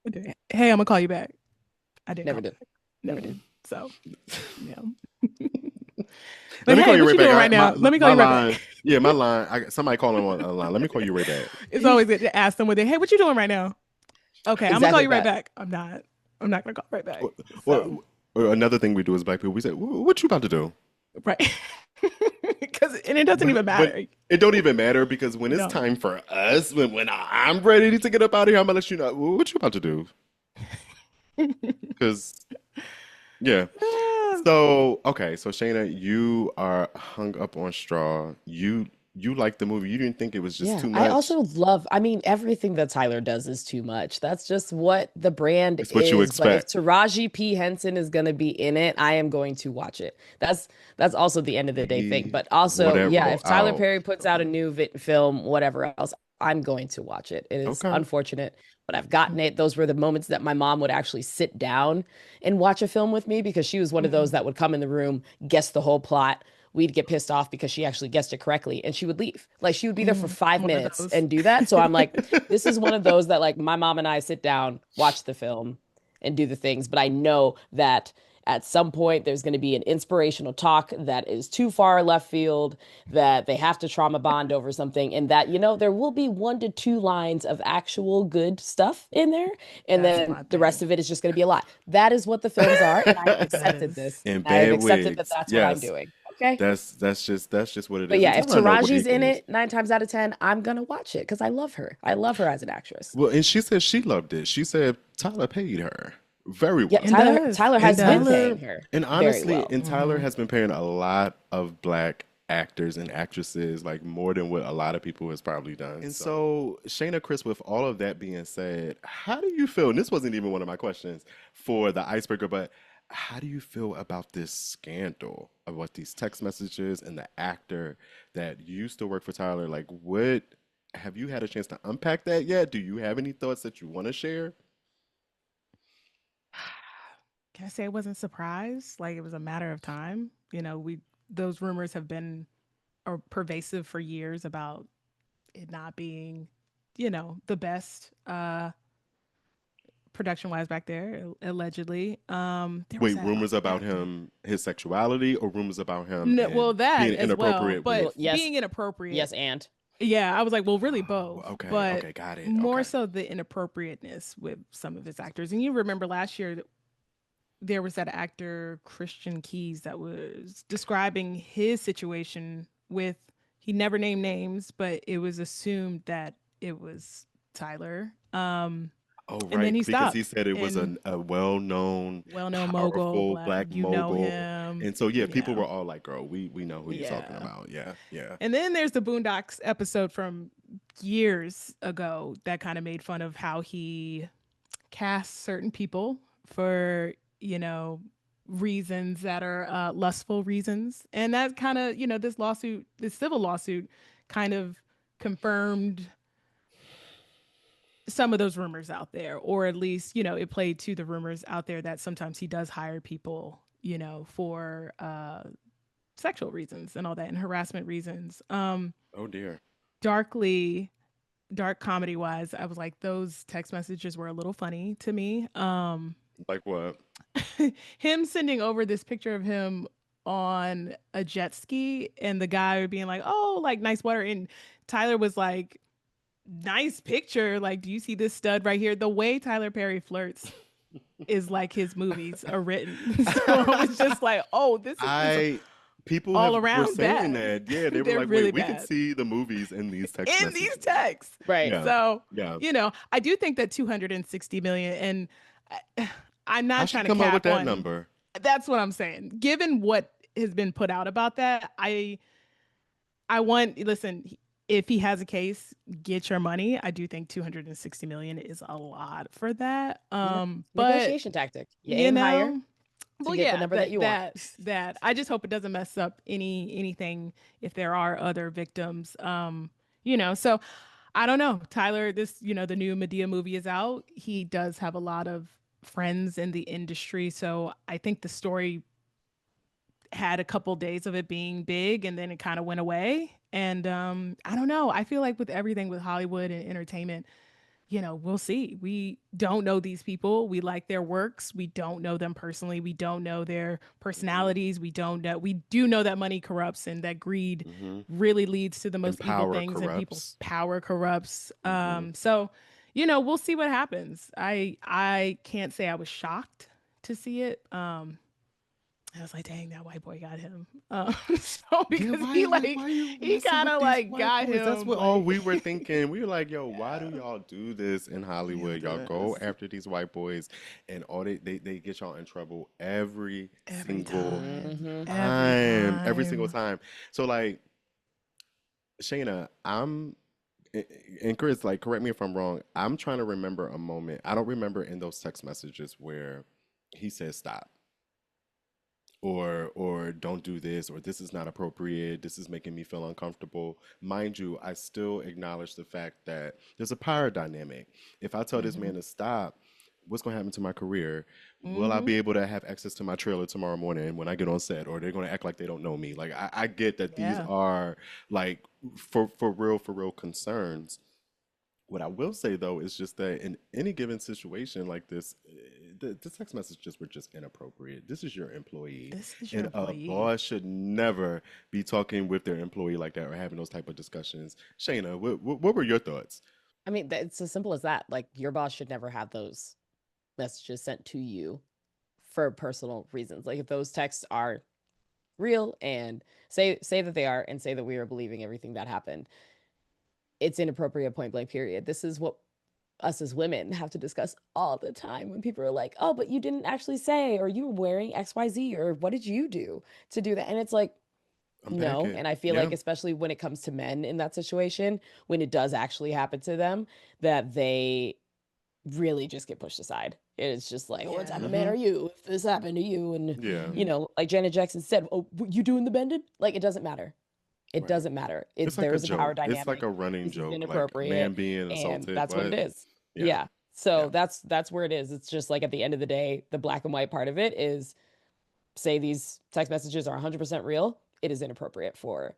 I did. Hey, I'm gonna call you back. I didn't Never call did. back. Never Mm-mm. did. So yeah. Let But me call hey, you what right you back. doing right now? Let me call My you right back. line. Yeah, my line. Somebody calling on a line. Let me call you right back. It's always good to ask them with it. Hey, what you doing right now? Okay, I'm gonna call Exactly you right that. back. I'm not. I'm not gonna call right back. So Or another thing we do as black people, we say, "What you about to do?" right, because and it doesn't even But matter. it don't even matter because when it's No. time for us, when I'm ready to get up out of here, I'm gonna let you know what you about to do. Because yeah. Ah, So okay, so Shayna, you are hung up on Straw. You liked the movie. You didn't think it was just Yeah, too I much. also love, I mean, everything that Tyler does is too much. That's just what the brand It's what you is. But if expect. Taraji P. Henson is going to be in it, I am going to watch it. That's also the end of the day thing. He But also, yeah, whatever if Tyler out. Perry puts out a new film, whatever else, I'm going to watch it. It is Okay. unfortunate, but I've gotten it. Those were the moments that my mom would actually sit down and watch a film with me because she was one of those mhm. that would come in the room, guess the whole plot. We'd get pissed off because she actually guessed it correctly and she would leave. Like she would be there for five One of minutes those. and do that. So I'm like, this is one of those that like my mom and I sit down, watch the film and do the things. But I know that at some point there's going to be an inspirational talk that is too far left field, that they have to trauma bond over something, and that, there will be 1 to 2 lines of actual good stuff in there. And That's then my the rest thing. of it is just going to be a lot. That is what the films are. And I have accepted Because this. And I have bad accepted that wigs. that's what I'm Yes. doing. Okay. That's just what it But is. And yeah, if Tyler know what he Taraji's in is. it 9 times out of 10, I'm gonna watch it because I love her. I love her as an actress. Well, and she said she loved it. She said Tyler paid her very Yeah, it well. Tyler does. Tyler It has been does. paying Tyler, her and very honestly, well. and Tyler Hmm. has been paying a lot of black actors and actresses, like more than what a lot of people has probably done. And so, Shayna, Chris, with all of that being said, how do you feel? And this wasn't even one of my questions for the icebreaker, but how do you feel about this scandal of what these text messages and the actor that used to work for Tyler? Like, what have you had a chance to unpack that yet? Do you have any thoughts that you want to share? Can I say I wasn't surprised? Like it was a matter of time. We those rumors have been or pervasive for years about it not being, the best production wise back there, allegedly. There was Wait, that rumors about actor. him, his sexuality, or rumors about him No, well, and that being as well, inappropriate but Well, with? yes, being inappropriate. yes, and Yeah, I was like, well, really Oh, both, okay, but okay, got it. more Okay. so the inappropriateness with some of his actors. And you remember last year there was that actor Christian Keys that was describing his situation with, he never named names, but it was assumed that it was Tyler. Oh, And then right, he because he stopped. said it was And a well-known, well-known mogul, powerful black, black you know mogul, him. and so yeah, people Yeah. were all like, "Girl, we know who you're talking Yeah. about." Yeah, yeah. And then there's the Boondocks episode from years ago that kind of made fun of how he cast certain people for, you know, reasons that are lustful reasons. And that kind of, this lawsuit, this civil lawsuit kind of confirmed some of those rumors out there, or at least, it played to the rumors out there that sometimes he does hire people, for sexual reasons and all that and harassment reasons. Oh dear. Darkly dark comedy wise, I was like, those text messages were a little funny to me. Like what? Him sending over this picture of him on a jet ski and the guy being like, oh, like nice water. And Tyler was like, nice picture. Like, do you see this stud right here? The way Tyler Perry flirts is like his movies are written. So I was just like, oh, this is just I people all have were around saying bad. that. Yeah, they were They're like, "Wait, really we can bad see the movies in these text in these messages." texts. right. Yeah, So, yeah. I do think that 260 million, and I'm How not she trying to come up with cap that on, number? that's what I'm saying. Given what has been put out about that, I want, listen, if he has a case, get your money. I do think 260 million is a lot for that. Yeah. But Negotiation tactic. You you aim higher. know, to Well, get the yeah, number that you want. that I just hope it doesn't mess up anything if there are other victims. So I don't know. Tyler, the new Medea movie is out. He does have a lot of friends in the industry, so I think the story had a couple days of it being big and then it kind of went away. And I don't know. I feel like with everything with Hollywood and entertainment, we'll see. We don't know these people. We like their works. We don't know them personally. We don't know their Hmm. personalities. We don't know. We do know that money corrupts and that greed Hmm. really leads to the And most evil power things and people's corrupts. power corrupts. Hmm. We'll see what happens. I can't say I was shocked to see it. I was like, dang, that white boy got him. So Yeah, because he like why you he messing kind with of these like white got boys? That's him what all like we were thinking. We were like, yo, why do yeah, y'all do this in we don't Hollywood? do Y'all go this after these white boys and all they get y'all in trouble every every single time, Hmm. every every single time. time. So like Shayna, and Chris, like, correct me if I'm wrong. I'm trying to remember a moment. I don't remember in those text messages where he says stop or don't do this or this is not appropriate. This is making me feel uncomfortable. Mind you, I still acknowledge the fact that there's a power dynamic. If I tell this Mm-hmm. man to stop, what's going to happen to my career? Will I Mm-hmm. be able to have access to my trailer tomorrow morning when I get on set, or they're going to act like they don't know me? Like I get that these Yeah. are like for real concerns. What I will say though is just that in any given situation like this, the text messages were just inappropriate. This is your employee, This is your and a employee. boss should never be talking with their employee like that or having those type of discussions. Shayna, what were your thoughts? I mean, it's as simple as that. Like, your boss should never have those messages sent to you for personal reasons. Like, if those texts are real and say that they are and say that we are believing everything that happened, it's inappropriate, point blank, period. This is what us as women have to discuss all the time when people are like, oh, but you didn't actually say, or you were wearing XYZ, or what did you do to do that? And it's like, Unpack no. it. And I feel Yeah. like, especially when it comes to men in that situation, when it does actually happen to them, that they really just get pushed aside. It's just like, what type Yeah. of man Mm-hmm. are you if this happened to you? And, Yeah. Mm-hmm. like Janet Jackson said, oh, you doing the bending? Like, it doesn't matter. It Right. doesn't matter. It's like There a is a power joke. It's like dynamic. a running This is joke, like a man inappropriate, being and assaulted. that's what it What? is. Yeah. Yeah. So Yeah. that's where it is. It's just like, at the end of the day, the black and white part of it is, say these text messages are 100% real, it is inappropriate for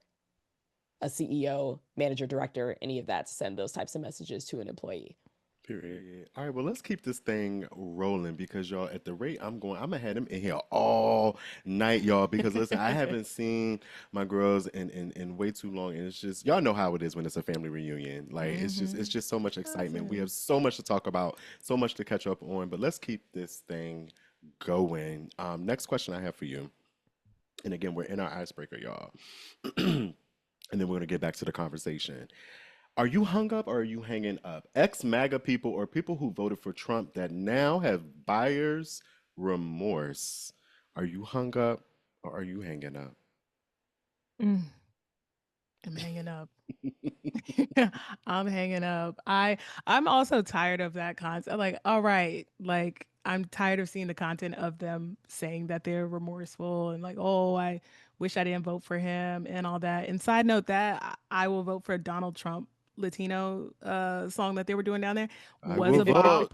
a CEO, manager, director, any of that to send those types of messages to an employee. Period. All right, well, let's keep this thing rolling because y'all, at the rate I'm going, I'm gonna have them in here all night, y'all. Because listen, I haven't seen my girls in way too long, and it's just y'all know how it is when it's a family reunion. Like it's Mm-hmm. just so much excitement. We have Cousins. so much to talk about, so much to catch up on. But let's keep this thing going. Next question I have for you, and again, we're in our icebreaker, y'all, and then we're gonna get back to the conversation. Are you hung up or are you hanging up? Ex MAGA people or people who voted for Trump that now have buyer's remorse. Are you hung up or are you hanging up? Mm, I'm hanging up. I'm hanging up. I'm also tired of that content. Like, all right, like I'm tired of seeing the content of them saying that they're remorseful and like, oh, I wish I didn't vote for him and all that. And side note that I will vote for a Donald Trump Latino song that they were doing down there I was will a vote bop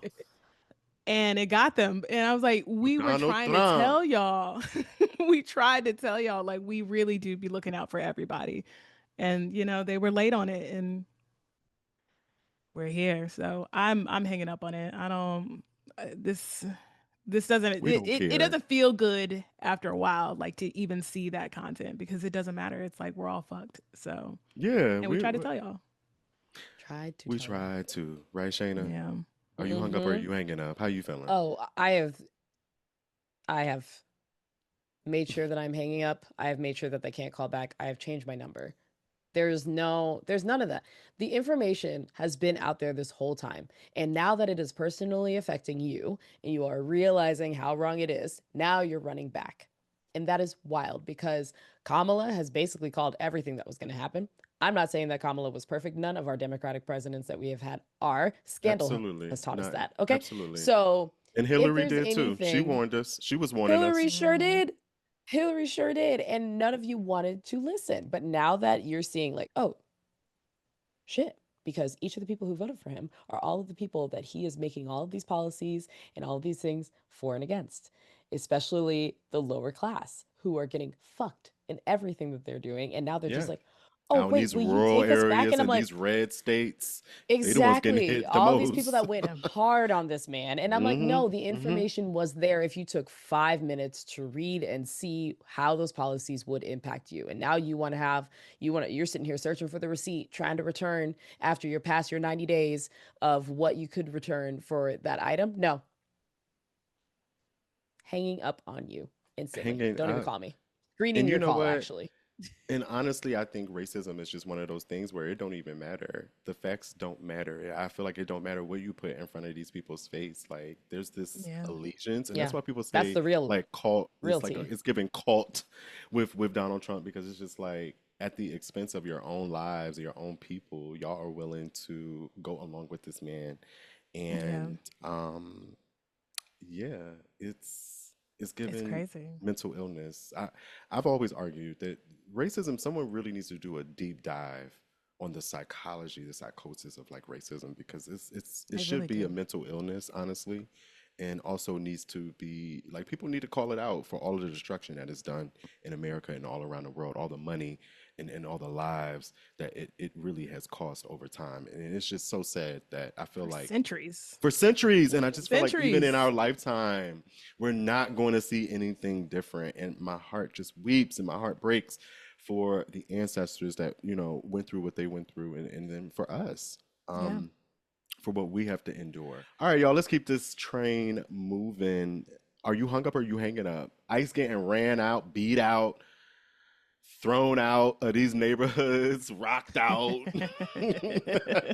and it got them. And I was like, for we were Donald trying to Trump. tell y'all. We tried to tell y'all like we really do be looking out for everybody. And they were late on it and we're here. So I'm hanging up on it. I don't this doesn't We don't it care. doesn't feel good after a while like to even see that content because it doesn't matter. It's like we're all fucked. So, Yeah, and we try to tell y'all. Tried to we tell y'all. try to, right, Shayna? Yeah. Are you hung up or are Hmm. you hanging up? How you feeling? Oh, I have made sure that I'm hanging up. I have made sure that they can't call back. I have changed my number. There's none of that. The information has been out there this whole time. And now that it is personally affecting you and you are realizing how wrong it is, now you're running back. And that is wild because Kamala has basically called everything that was going to happen. I'm not saying that Kamala was perfect. None of our Democratic presidents that we have had are. Scandal Absolutely. has taught us Not that. Okay. absolutely. So And If Hillary there's did too. She anything, warned us. She was warning us. Hillary sure Mhm. did. Hillary sure did. And none of you wanted to listen. But now that you're seeing, like, oh, shit, because each of the people who voted for him are all of the people that he is making all of these policies and all of these things for and against, especially the lower class who are getting fucked in everything that they're doing. And now they're just Yeah. like, oh, Out in wait, these will you rural take us back? areas And I'm and like, these red states, they the ones getting exactly. hit the All these people most. that went Yeah. hard on this man. And I'm like, Mm-hmm. no, the Mm-hmm. information was there if you took 5 minutes to read and see how those policies would impact you. And now you want to have, you're sitting here searching for the receipt, trying to return after you're past your 90 days of what you could return for that item. No, hanging up on you instantly. Hanging Don't even up. call me. Screening And you your know call, what? actually. And honestly, I think racism is just one of those things where it don't even matter. The facts don't matter. I feel like it don't matter what you put in front of these people's face. Like there's this Yeah. allegiance, and that's Yeah, why people that's say the real, like cult. real It's like tea. it's giving cult with Donald Trump because it's just like at the expense of your own lives, your own people, y'all are willing to go along with this man, Yeah. and yeah, it's It's given crazy. mental illness. I've always argued that racism, someone really needs to do a deep dive on the psychology, the psychosis of like racism, because it They should really be a do. mental illness, honestly, and also needs to be like people need to call it out for all of the destruction that is done in America and all around the world, all the money and all the lives that it really has cost over time. And it's just so sad that I feel For like centuries. for centuries. And I just feel like even in our Centuries. lifetime, we're not going to see anything different. And my heart just weeps and my heart breaks for the ancestors that, went through what they went through and then for us. Yeah. Um, for what we have to endure. All right, y'all, let's keep this train moving. Are you hung up or are you hanging up? Ice getting ran out, beat out, thrown out of these neighborhoods, rocked out,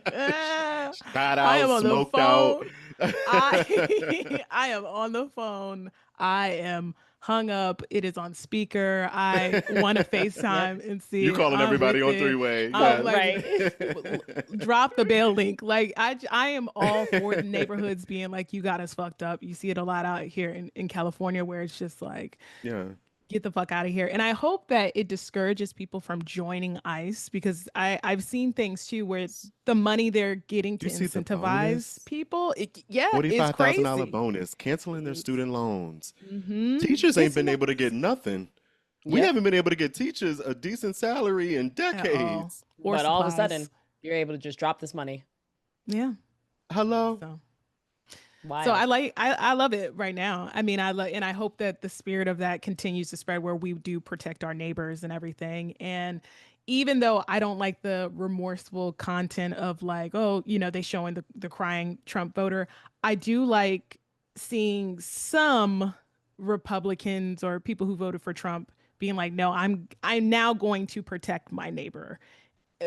I shot out, am on the smoked out. phone. I I am on the phone. I am hung up. It is on speaker. I want to Yep. FaceTime and see You it. calling I'm everybody with on it. three-way. I'm Yes. like, Right. drop the bail link. Like I am all for the neighborhoods being like, you got us fucked up. You see it a lot out here in California where it's just like Yeah. get the fuck out of here. And I hope that it discourages people from joining ICE because I've seen things too where the money they're getting You to see the incentivize bonus? people, yeah, is $45,000 crazy. bonus, canceling their student loans. Mm-hmm. Teachers ain't It's been able to get nuts nothing. We Yep. haven't been able to get teachers a decent salary in at all. decades. Or But all of a supplies. sudden, you're able to just drop this money. Yeah. Hello? So so Wild. I love it right now. I mean, I love and I hope that the spirit of that continues to spread where we do protect our neighbors and everything. And even though I don't like the remorseful content of like, oh, they showing the crying Trump voter, I do like seeing some Republicans or people who voted for Trump being like, no, I'm now going to protect my neighbor,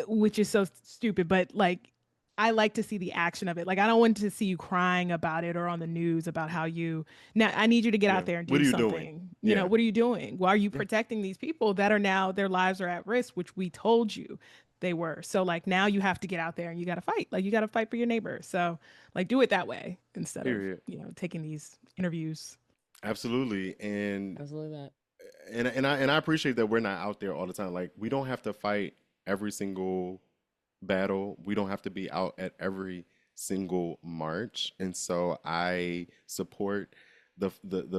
which is so stupid, but like I like to see the action of it. Like I don't want to see you crying about it or on the news about how you now I need you to get out Yeah. there and What do are you doing? something. Yeah. What are you doing? Why are you Yeah. protecting these people that are now their lives are at risk, which we told you they were. So like now you have to get out there and you got to fight. Like you got to fight for your neighbor. So like do it that way instead of, Period. taking these interviews. Absolutely. And Absolutely that. and I appreciate that we're not out there all the time. Like we don't have to fight every single battle. We don't have to be out at every single march. And so I support the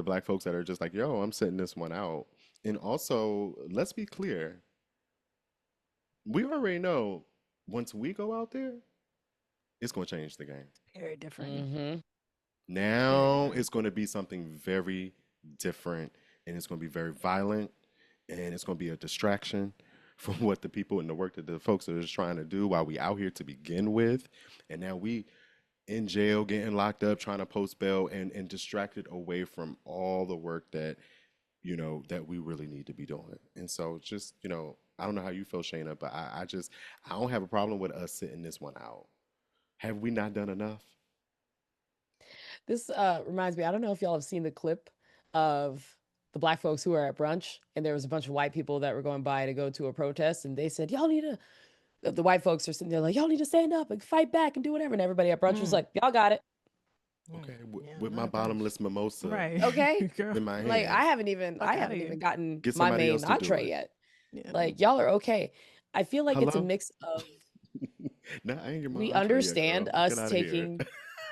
black folks that are just like, yo, I'm sitting this one out. And also, let's be clear. We already know once we go out there, it's going to change the game. Very different. Mm-hmm. Very Now different. it's going to be something very different and it's going to be very violent and it's going to be a distraction from what the people and the work that the folks are just trying to do while we out here to begin with. And now we in jail, getting locked up, trying to post bail and distracted away from all the work that, that we really need to be doing. And so just, I don't know how you feel, Shayna, but I don't have a problem with us sitting this one out. Have we not done enough? This reminds me, I don't know if y'all have seen the clip of the black folks who were at brunch, and there was a bunch of white people that were going by to go to a protest, and they said, y'all need to, the white folks are sitting there like, y'all need to stand up and fight back and do whatever. And everybody at brunch was Mm. like, y'all got it. Okay, Yeah, with my not that. bottomless mimosa Right. Okay. Girl, in my Like hand. fuck I out of haven't here. even gotten Get my somebody main else to do entree it. yet. Yeah. Like y'all are okay. I feel like it's a Hello? mix of No, I ain't get my we entree yet, understand girl. Get us out of here. taking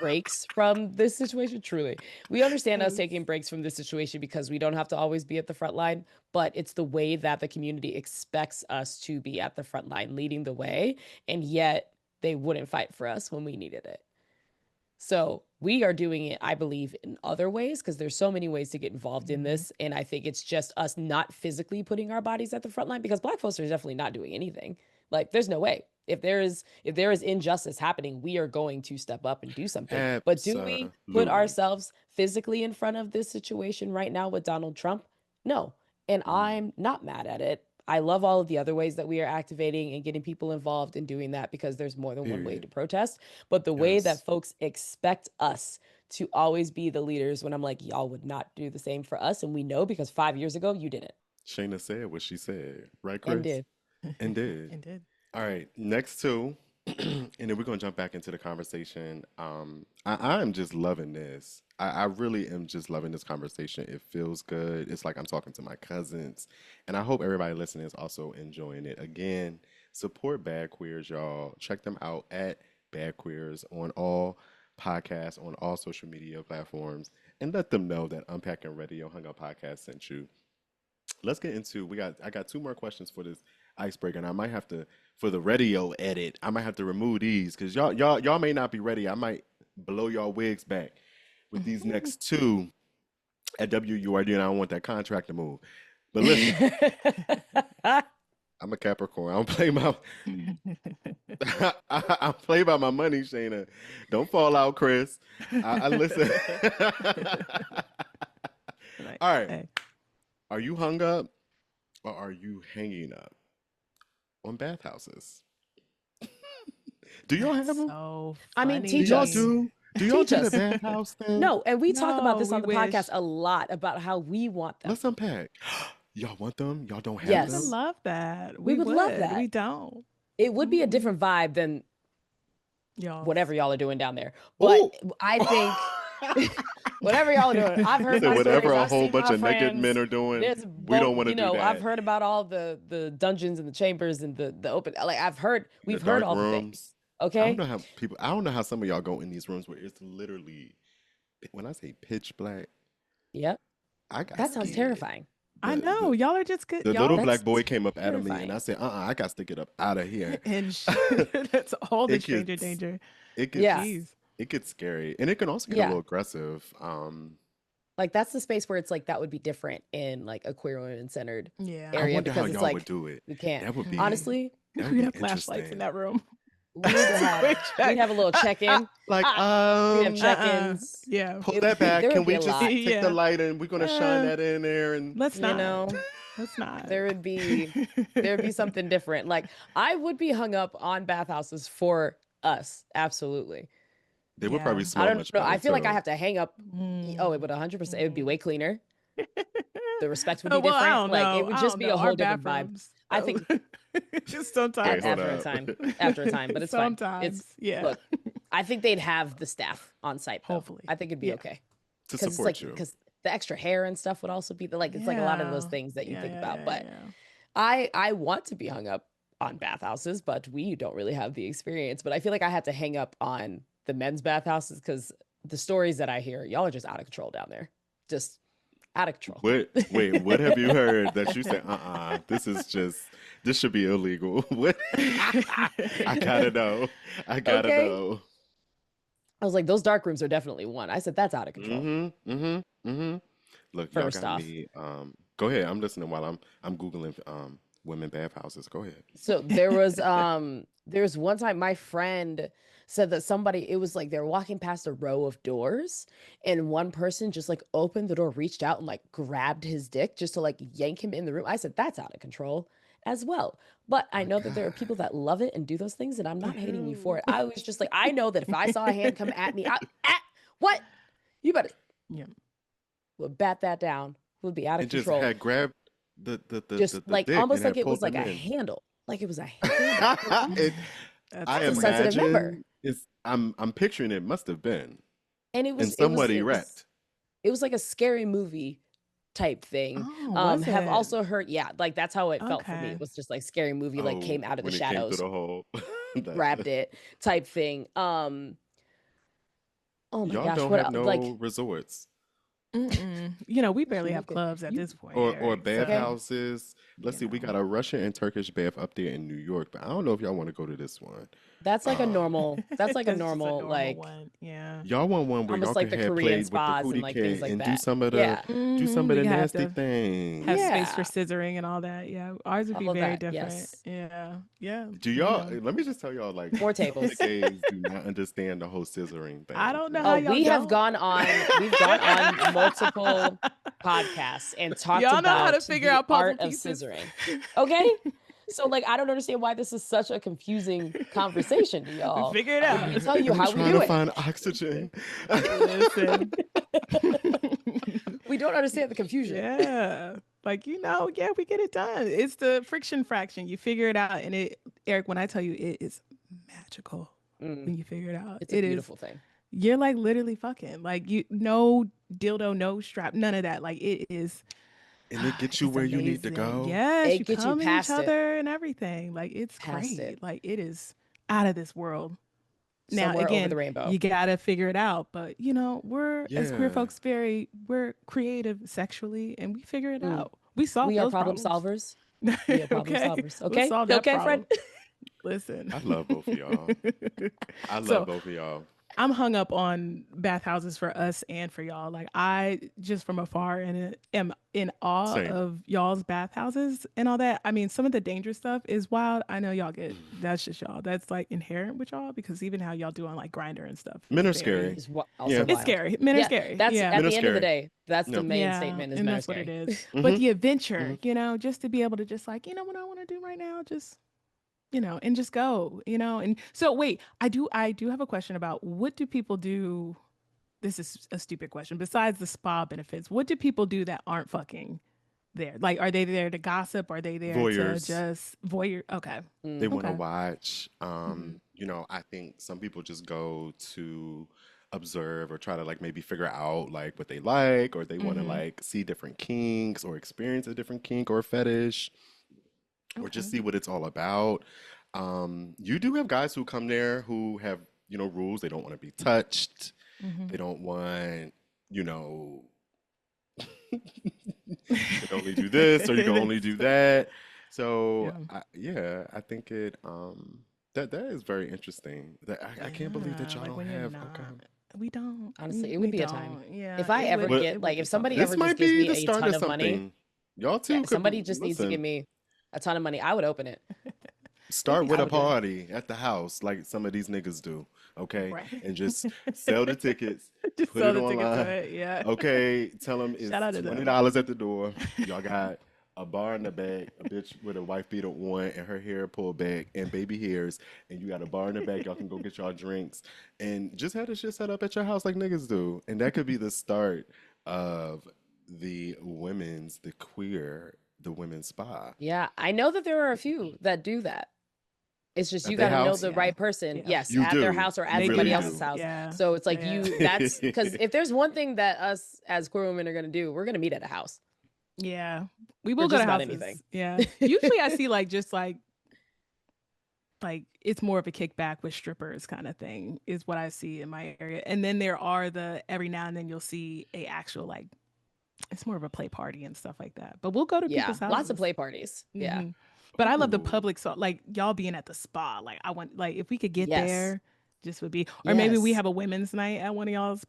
breaks from this situation. Truly, we understand us Yes. taking breaks from this situation because we don't have to always be at the front line, but it's the way that the community expects us to be at the front line, leading the way, and yet they wouldn't fight for us when we needed it. So we are doing it, I believe, in other ways because there's so many ways to get involved in Hmm. this. And I think it's just us not physically putting our bodies at the front line because Black folks are definitely not doing anything. Like there's no way. If there is injustice happening, we are going to step up and do something. But do we put Absolutely. ourselves physically in front of this situation right now with Donald Trump? No. And Mm, I'm not mad at it. I love all of the other ways that we are activating and getting people involved in doing that because there's more than one way to period. protest. But the way that Yes. folks expect us to always be the leaders when I'm like, y'all would not do the same for us. And we know because 5 years ago, you didn't Shayna said what she said. Right, and Chris? did. And did. And did. All right, next two, and then we're gonna jump back into the conversation. I'm just loving this. I really am just loving this conversation. It feels good. It's like I'm talking to my cousins, and I hope everybody listening is also enjoying it. Again, support Bad Queers, y'all. Check them out at Bad Queers on all podcasts, on all social media platforms, and let them know that Unpacking Radio Hung Up Podcast sent you. Let's get into I got two more questions for this icebreaker, and I might have to for the radio edit. I might have to remove these because y'all may not be ready. I might blow y'all wigs back with these next two at WURD, and I don't want that contract to move. But listen, I'm a Capricorn. I don't play my I play by my money, Shayna. Don't fall out, Chris. I listen. Like, All right. hey. Are you hung up or are you hanging up on bathhouses? Do y'all have That's them? so I mean, Do teach y'all us. funny. do? Do y'all Teach do the us. bathhouse thing? No, and we talk about No, this we on the podcast wish. a lot about how we want them. Let's unpack. Y'all want them? Y'all don't have We would Yes, them? love that. we We would love would. that. We don't. It would be a Mm-mm. different vibe than whatever Y'all's. y'all are doing down there. But Oh! I think whatever y'all are doing, I've He heard said, my whatever stories. a I've whole seen bunch my of naked men friends. are doing, There's we don't both, want to do I've that. heard about all the dungeons and the chambers and the open. Like The we've heard dark all the things. rooms. Okay. I don't know how some of y'all go in these rooms where it's literally, when I say pitch black, Yep. I got That sounds scared. terrifying. I The know. the Y'all are just good. the little Y'all black That's boy came up out of me and I terrifying. said, I got to get up out of here. and that's all the It stranger gets danger. it Yeah. gets Jeez. it gets scary. And it can also get a Yeah. little aggressive. Like that's the space where it's like that would be different in like a queer women centered Yeah. I area wonder how because it's y'all would like do it. we can't. That would be Honestly, that would We be have flashlights in interesting. that room. we need to Just a have quick we'd check. have a little check-in. Like, We'd have Uh-uh. check-ins. Yeah. pull that back. There Can would be we a just lot, take the Yeah. light and we're gonna shine Uh, that in there and let's you not. know. Let's not. There would be there'd be something different. Like I would be hung up on bathhouses for us. Absolutely. they would probably Yeah. I smell don't much know. better I feel like I too. have to hang up. Oh, it Mm, would 100%. It would be mm. way cleaner. The respect would Oh, be well, I different. don't Like it know. would I just don't be know. a Our whole different vibe. bathrooms, I think just Wait, sometimes. hold after a up. time, after a time, but it's fine. It's Sometimes. Yeah. look, I think they'd have the staff on site though. Hopefully. I think it'd be Yeah. okay To because it's support like you. because the extra hair and stuff would also be like it's like a lot of those Yeah. things that you Yeah. think Yeah. about. Yeah. But Yeah. I want to be hung up on bathhouses, but we don't really have the experience. But I feel like I had to hang up on the men's bathhouses because the stories that I hear, y'all are just out of control down there, just out of control. What have you heard that you say, this should be illegal? What? I gotta know. I gotta Okay. know. I was like, those dark rooms are definitely one. I said, that's out of control. Mm-hmm. Mm-hmm. Mm-hmm. Look, y'all First got off. me. Go ahead. I'm listening while I'm Googling women bathhouses. Go ahead. So there was one time my friend said that somebody it was like they were walking past a row of doors and one person just like opened the door, reached out and like grabbed his dick just to like yank him in the room. I said that's out of control as well. But I My know that there are God. people that love it and do those things and I'm The not hating you for hell? it. I was just like I know that if I saw a hand come at me, what? You better Yeah. would bat that down. Would be out of And just control. had grabbed the Just like dick and almost like had it was pulled like them a in. handle. Like it was a handle. It, That's I That's a crazy. sensitive member. imagine I'm picturing it must have been. And and somewhat erect. it was like a scary movie type thing. Oh, was Have it? also heard, yeah, like that's how it felt for me. Okay. It was just like scary movie, like Oh, came out of the when it came through shadows, the hole. grabbed it type thing. Oh my Y'all gosh, don't what have no like resorts Mm-mm. You know, we barely have look at clubs at you. this point, or Eric. Okay. So, bathhouses. Let's you see, we got know. a Russian and Turkish bath up there in New York, but I don't know if y'all want to go to this one. That's like a That's just a normal, normal like one. Yeah. Y'all want one where y'all almost can like the have Korean played with the spas and cootie like things cat like and do that. some of the Yeah. We have nasty to have things. space for Yeah. scissoring and all that. Yeah. Ours would be All of very that. different. Yes. Yeah. Yeah. Do You y'all? know. Let me just tell y'all, like, More some of the tables. gays do not understand the whole scissoring I thing. don't know how Oh, y'all don't. we've gone on multiple podcasts and talked Y'all know how to about figure the out puzzle art of pieces. scissoring. Okay? So like I don't understand why this is such a confusing conversation to y'all Figure it when we out. tell you I'm how we trying do to it. find oxygen. Listen. We don't understand the confusion. Yeah. Like, yeah, we get it done. It's the friction fraction. You figure it out. And Eric, when I tell you it is magical Mm, when you figure it out. it's a It is, beautiful thing. you're like literally fucking. Like no dildo, no strap, none of that. Like it is, And it gets you it's where you need to amazing. go. Yes, It you gets you come in each past it, other and everything. Like it's past it, great. Like it is out of this world. Now, somewhere over the again, rainbow. you gotta figure it out. But we're as queer Yeah. folks we're creative sexually and we figure it Mm. out. We solve We are those problem problems. solvers. We are problem Okay. solvers. We'll Okay? solve that Okay, friend? problem. Listen. I love both of y'all. I love So both of y'all. I'm hung up on bathhouses for us and for y'all. Like I just from afar and am in awe Same. of y'all's bathhouses and all that. I mean, some of the dangerous stuff is wild. I know y'all get that's just y'all. That's like inherent with y'all because even how y'all do on like Grinder and stuff Men is are very scary. Is also Yeah. it's wild. scary. Men are Yeah, scary. that's Yeah. at Men are the end of the scary. day, that's the Yep. main Yeah, statement is and men are that's what it scary. is. But Mm-hmm. the adventure, Mm-hmm. just to be able to just like, what I want to do right now, just and just go, And so wait, I do have a question about what do people do? This is a stupid question. Besides the spa benefits, what do people do that aren't fucking there? Like, are they there to gossip? Are they there to Voyeurs. just voyeur? Okay. They Mm. want to Okay. watch. Hmm. I think some people just go to observe or try to like maybe figure out like what they like, or they want to Hmm. like see different kinks or experience a different kink or fetish, or just Okay. see what it's all about. You do have guys who come there who have, rules. They don't want to be touched. Hmm. They don't want, you know, you can only do this or you can only do that. So Yeah. yeah, I think that is very interesting. That I can't believe that Yeah. y'all Like don't when you're have. Okay. not, we don't, Honestly, it would we be a time. don't. Yeah. If I It ever would, But get it would like be if somebody something. this ever just might gives be me the a start ton of of money, something. Y'all yeah, too if could somebody just needs to give listen. me a ton of money, I would open it. Start with I a would do it. party at the house like some of these niggas do, okay? Right. And just sell the tickets, Just put sell it the tickets to online, it. Yeah. okay? Tell them Shout it's out to $20 them. at the door. Y'all got a bar in the back, a bitch with a wife beater on and her hair pulled back and baby hairs, and you got a bar in the back. Y'all can go get y'all drinks and just have the shit set up at your house like niggas do. And that could be the start of the women's spa Yeah, I know that there are a few that do that. It's just at you their got to know house. the Yeah. right person. Yeah. Yes, You at their do. house or at You They somebody really do. else's do. house. Yeah. So it's like Yeah. that's because if there's one thing that us as queer women are going to do, we're going to meet at a house Yeah. We for will go just to about anything. houses. Yeah. Usually I see like just like it's more of a kickback with strippers kind of thing is what I see in my area. And then there are the every now and then you'll see a actual like it's more of a play party and stuff like that. But we'll go to Yeah, people's lots of houses. play parties. Yeah. Hmm. But I love the Ooh. public so like y'all being at the spa. Like I want like if we could get Yes. there, just would be or maybe we Yes. have a women's night at one of y'all's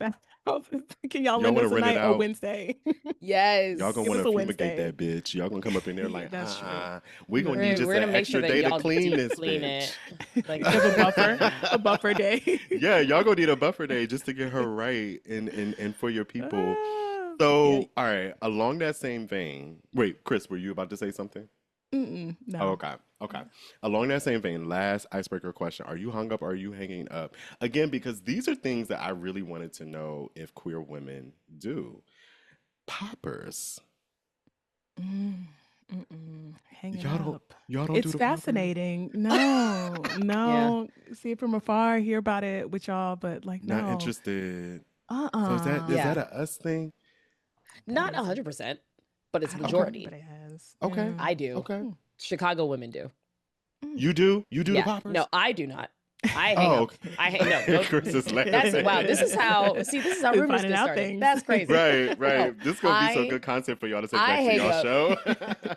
houses. Can y'all Y'all lend want to us a rent it night a out? Wednesday? Y'all gonna Yes. Give want us to a fumigate Wednesday. that bitch. Y'all gonna come up in there Yeah, like, that's true. we That's gonna We're need gonna, just we're an gonna make sure extra that day to y'all clean deep this clean it. bitch. Like Give a buffer day. Yeah, y'all gonna need a buffer day just to get her right and for your people. Ah, yeah. So, all right, along that same vein, wait, Chris, were you about to say something? Oh, No. okay. Okay. Along that same vein, last icebreaker question. Are you hung up or are you hanging up? Again, because these are things that I really wanted to know if queer women do. Poppers. Mm, hanging Y'all don't up. y'all don't do It's the poppers? fascinating. No, yeah. no. See it from afar, hear about it with y'all, but like, Not no. interested. So is Uh-uh. that Yeah, a us thing? That not isn't. 100%, but it's I don't think Okay. majority. anybody has. Okay. Yeah. I do. Okay. Hmm. Chicago women do. Mm. You do? You do the Yeah. No, poppers? I do not. I hang Oh, up. I hang no, okay. no. Chris is That's laughing. wow. This is how see, this is how We're rumors finding get out started. things. That's crazy. Right, No, right. This gonna be some good content for y'all to take I back to hang y'all up.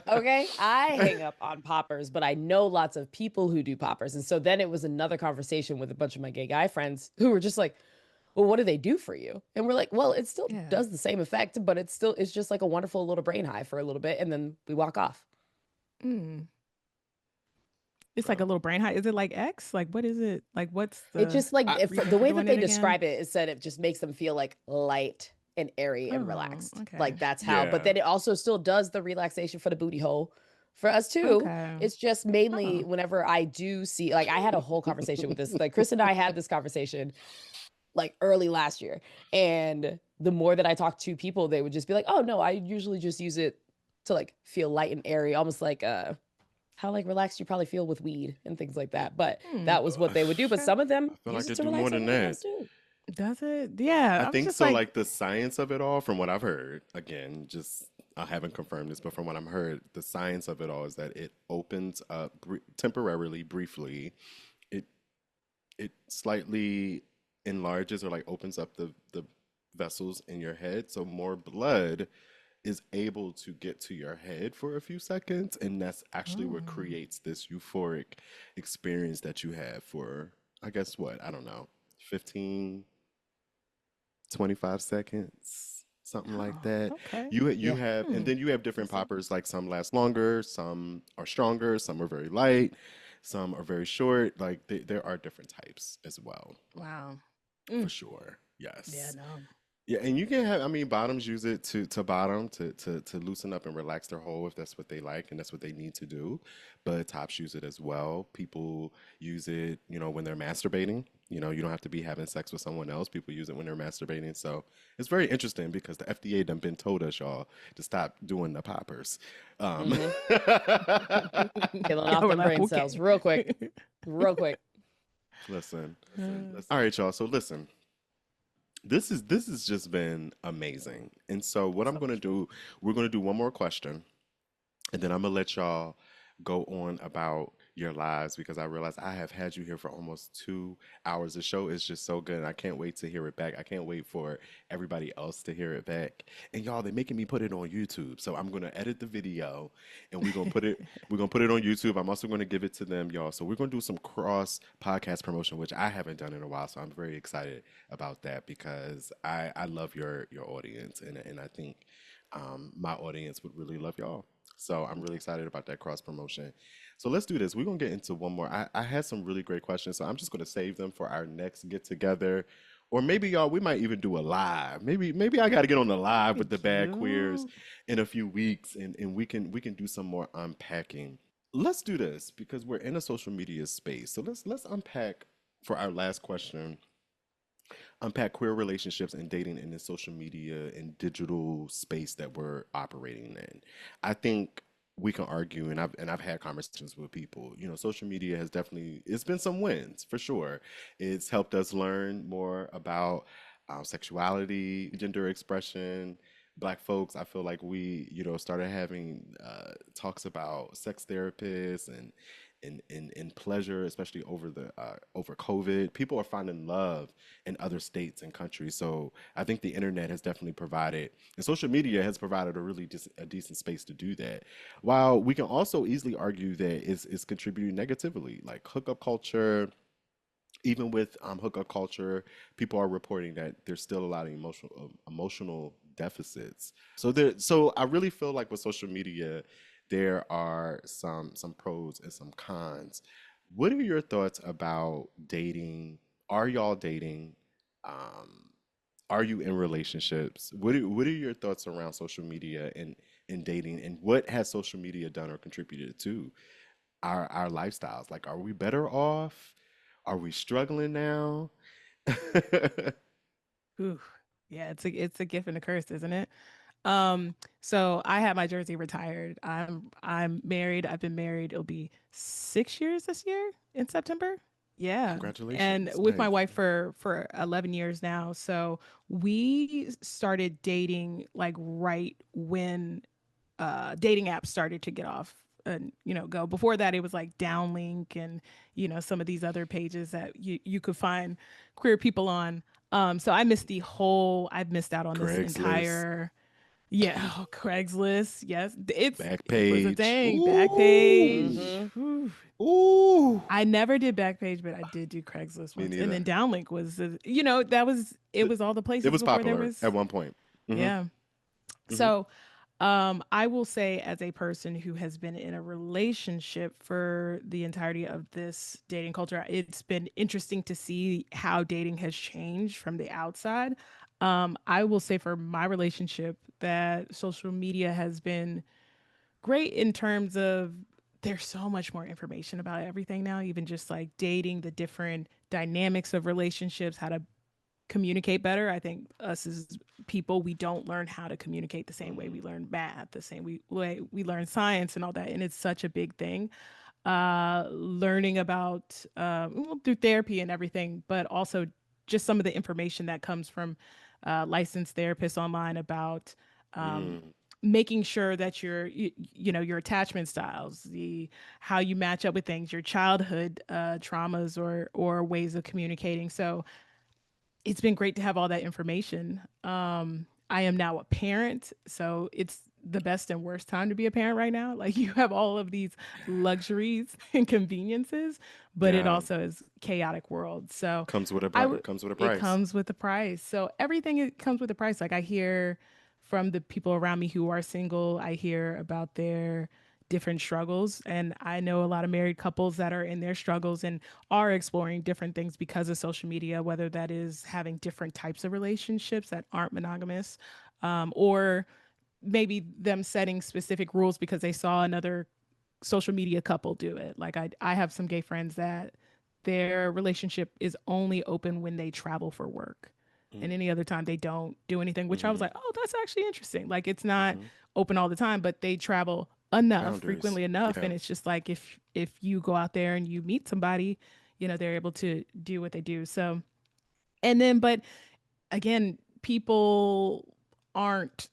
show. Okay, I hang up on poppers, but I know lots of people who do poppers. And so then it was another conversation with a bunch of my gay guy friends who were just like, well, what do they do for you? And we're like, well, it still Yeah. does the same effect, but it's just like a wonderful little brain high for a little bit, and then we walk off. Mm. It's like a Bro. little brain high. Is it like X? Like what is it? Like what's It the just like I, if, the reason for way that doing they it again? describe it is that it just makes them feel like light and airy and Oh, relaxed. okay. Like that's how, but yeah. then it also still does the relaxation for the booty hole for us too. Okay. It's just mainly Oh. whenever I do see, like I had a whole conversation with this, like Chris and I had this conversation like early last year. And the more that I talked to people, they would just be like, oh no, I usually just use it to like feel light and airy, almost like how like relaxed you probably feel with weed and things like that. But Hmm. that was what they would do. But Okay. some of them I feel use like it it to do more relax than everything that. else too. Does it? Yeah. I I was think just so. like, Like the science of it all, from what I've heard, again, just I haven't confirmed this, but from what I've heard, the science of it all is that it opens up temporarily, briefly. It it slightly enlarges or like opens up the vessels in your head, so more blood is able to get to your head for a few seconds, and that's actually what oh. creates this euphoric experience that you have for, I guess, what, I don't know, 15 25 seconds, something like Oh, that. okay. You Yeah. have, and Hmm. then you have different Interesting. poppers. Like some last longer, some are stronger, some are very light, some are very short. Like there are different types as well, Wow. for Mm. sure. Yeah, Yes. no. Yeah, and you can have, I mean, bottoms use it to bottom to loosen up and relax their hole if that's what they like and that's what they need to do. But tops use it as well. People use it, when they're masturbating. You don't have to be having sex with someone else. People use it when they're masturbating. So it's very interesting because the FDA done been told us, y'all, to stop doing the poppers. Um, Mm-hmm. Killing Y'all off were them like, brain cells okay. real quick. Real quick. listen. Uh, All right, y'all. So listen. This has just been amazing. And so what I'm so gonna much fun. do, we're gonna do one more question, and then I'm gonna let y'all go on about your lives because I realize I have had you here for almost 2 hours. The show is just so good. And I can't wait to hear it back. I can't wait for everybody else to hear it back. And y'all, they're making me put it on YouTube. So I'm gonna edit the video and we're gonna put it on YouTube. I'm also gonna give it to them, y'all. So we're gonna do some cross podcast promotion, which I haven't done in a while. So I'm very excited about that because I love your audience and I think my audience would really love y'all. So I'm really excited about that cross promotion. So let's do this. We're gonna get into one more. I had some really great questions, so I'm just gonna save them for our next get together. Or maybe y'all, we might even do a live. Maybe I gotta get on the live with the bad queers Cute. in a few weeks and we can do some more unpacking. Let's do this because we're in a social media space. So let's unpack for our last question, unpack queer relationships and dating in the social media and digital space that we're operating in. I think we can argue, and I've had conversations with people. Social media has definitely, it's been some wins for sure. It's helped us learn more about sexuality, gender expression. Black folks, I feel like we, started having talks about sex therapists and pleasure, especially over COVID. People are finding love in other states and countries. So I think the internet has definitely provided, and social media has provided a really a decent space to do that. While we can also easily argue that it's contributing negatively, like hookup culture. Even with hookup culture, people are reporting that there's still a lot of emotional deficits. So I really feel like with social media, there are some pros and some cons. What are your thoughts about dating? Are y'all dating? Um, are you in relationships? What are your thoughts around social media and dating? And what has social media done or contributed to our lifestyles? Like, are we better off? Are we struggling now? Ooh. Yeah, it's a gift and a curse, isn't it? So I had my jersey retired. I'm married. I've been married. It'll be 6 years this year in September. Yeah. And Congratulations. with my Nice. wife for 11 years now. So we started dating like right when dating apps started to get off and go. Before that it was like Downlink and some of these other pages that you could find queer people on. So I've missed out on this Craigslist, entire. Yeah, oh, Craigslist. Yes, it was a Backpage. thing. Ooh. Backpage. Mm-hmm. Whew. Ooh. I never did Backpage, but I did do Craigslist Me once. And neither. then Downlink was, it Th- was all the It places was before there popular at was, one point. Mm-hmm. yeah. Mm-hmm. So, I will say, as a person who has been in a relationship for the entirety of this dating culture, it's been interesting to see how dating has changed from the outside. I will say for my relationship that social media has been great in terms of there's so much more information about everything now, even just like dating, the different dynamics of relationships, how to communicate better. I think us as people, we don't learn how to communicate the same way we learn math, the same way we learn science and all that. And it's such a big thing. Learning about well, through therapy and everything, but also just some of the information that comes from licensed therapists online about Mm. making sure that your attachment styles, the how you match up with things, your childhood traumas or ways of communicating. So it's been great to have all that information. I am now a parent, so it's the best and worst time to be a parent right now. Like you have all of these luxuries and conveniences, but it Yeah. also is chaotic world. So Comes with a I would comes with a it price. comes with a price. So everything it comes with a price. Like I hear from the people around me who are single, I hear about their different struggles. And I know a lot of married couples that are in their struggles and are exploring different things because of social media, whether that is having different types of relationships that aren't monogamous, or maybe them setting specific rules because they saw another social media couple do it. Like I have some gay friends that their relationship is only open when they travel for work. And any other time they don't do anything, which I was Mm-hmm. like, oh, that's actually interesting. Like it's not Mm-hmm. open all the time, but they travel enough, Boundaries. frequently enough. Yeah. And it's just like if you go out there and you meet somebody, they're able to do what they do. So and then but again, people aren't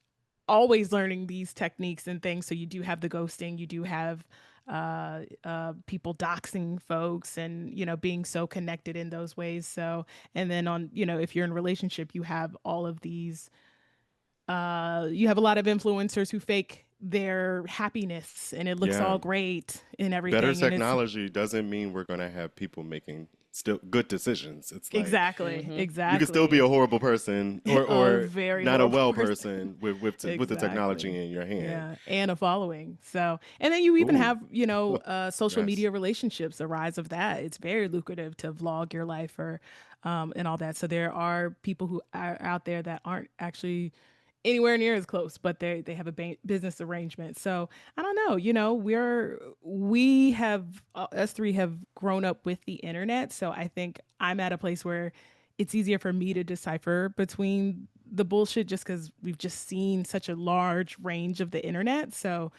always learning these techniques and things. So you do have the ghosting, you do have people doxing folks and, being so connected in those ways. So, and then on, if you're in a relationship, you have all of these, you have a lot of influencers who fake their happiness and it looks all Yeah. great and Better everything. And it's technology doesn't mean we're going to have people making still good decisions. It's like exactly, Mm-hmm. you can still be exactly a horrible person a or very not a horrible well person. person with the technology Exactly. in your hand. Yeah, and a following. So, and then you even Ooh, have, social yes. media relationships, the rise of that. It's very lucrative to vlog your life or and all that. So there are people who are out there that aren't actually anywhere near as close, but they have a business arrangement. So, I don't know, we have us three have grown up with the internet, so I think I'm at a place where it's easier for me to decipher between the bullshit just because we've just seen such a large range of the internet. So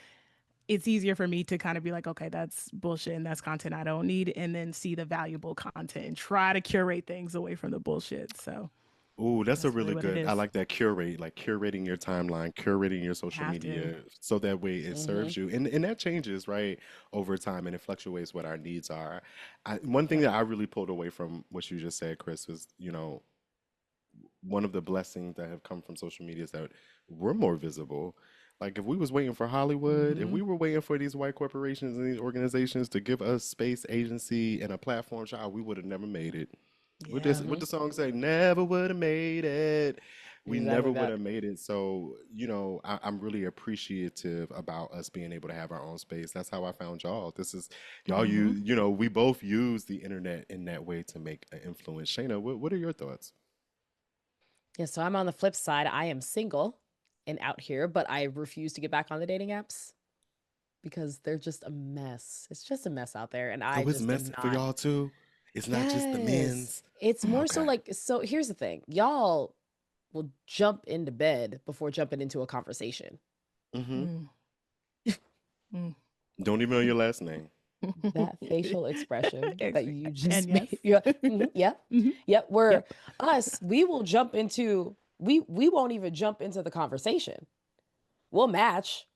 it's easier for me to kind of be like, okay, that's bullshit and that's content I don't need, and then see the valuable content and try to curate things away from the bullshit. So Ooh, that's a that's really really what it good. I is. like that curate, like curating your timeline, curating your social Have to. media so that way it Mm-hmm. serves you. And that changes, right, over time and it fluctuates what our needs are. One thing Yep. that I really pulled away from what you just said, Chris, was, one of the blessings that have come from social media is that we're more visible. Like if we was waiting for Hollywood, if Mm-hmm. we were waiting for these white corporations and these organizations to give us space, agency, and a platform, child, we would have never made it. Yeah. What Mm-hmm. the song say? Never would have made it. We never Exactly would that. have made it. So, I'm really appreciative about us being able to have our own space. That's how I found y'all. This is y'all Mm-hmm. use, we both use the internet in that way to make an influence. Shayna, what are your thoughts? Yeah, so I'm on the flip side. I am single and out here, but I refuse to get back on the dating apps because they're just a mess. It's just a mess out there, and I Oh, it's just am messy for not. y'all too. It's not just the Yes. men's. It's more so Okay. like, so here's the thing. Y'all will jump into bed before jumping into a conversation. Mm-hmm. Mm-hmm. Don't even know your last name. That facial expression that you And just yes. made. You're like, yep, Mhm. yep. We're Yep. us. We will jump into we won't even jump into the conversation. We'll match,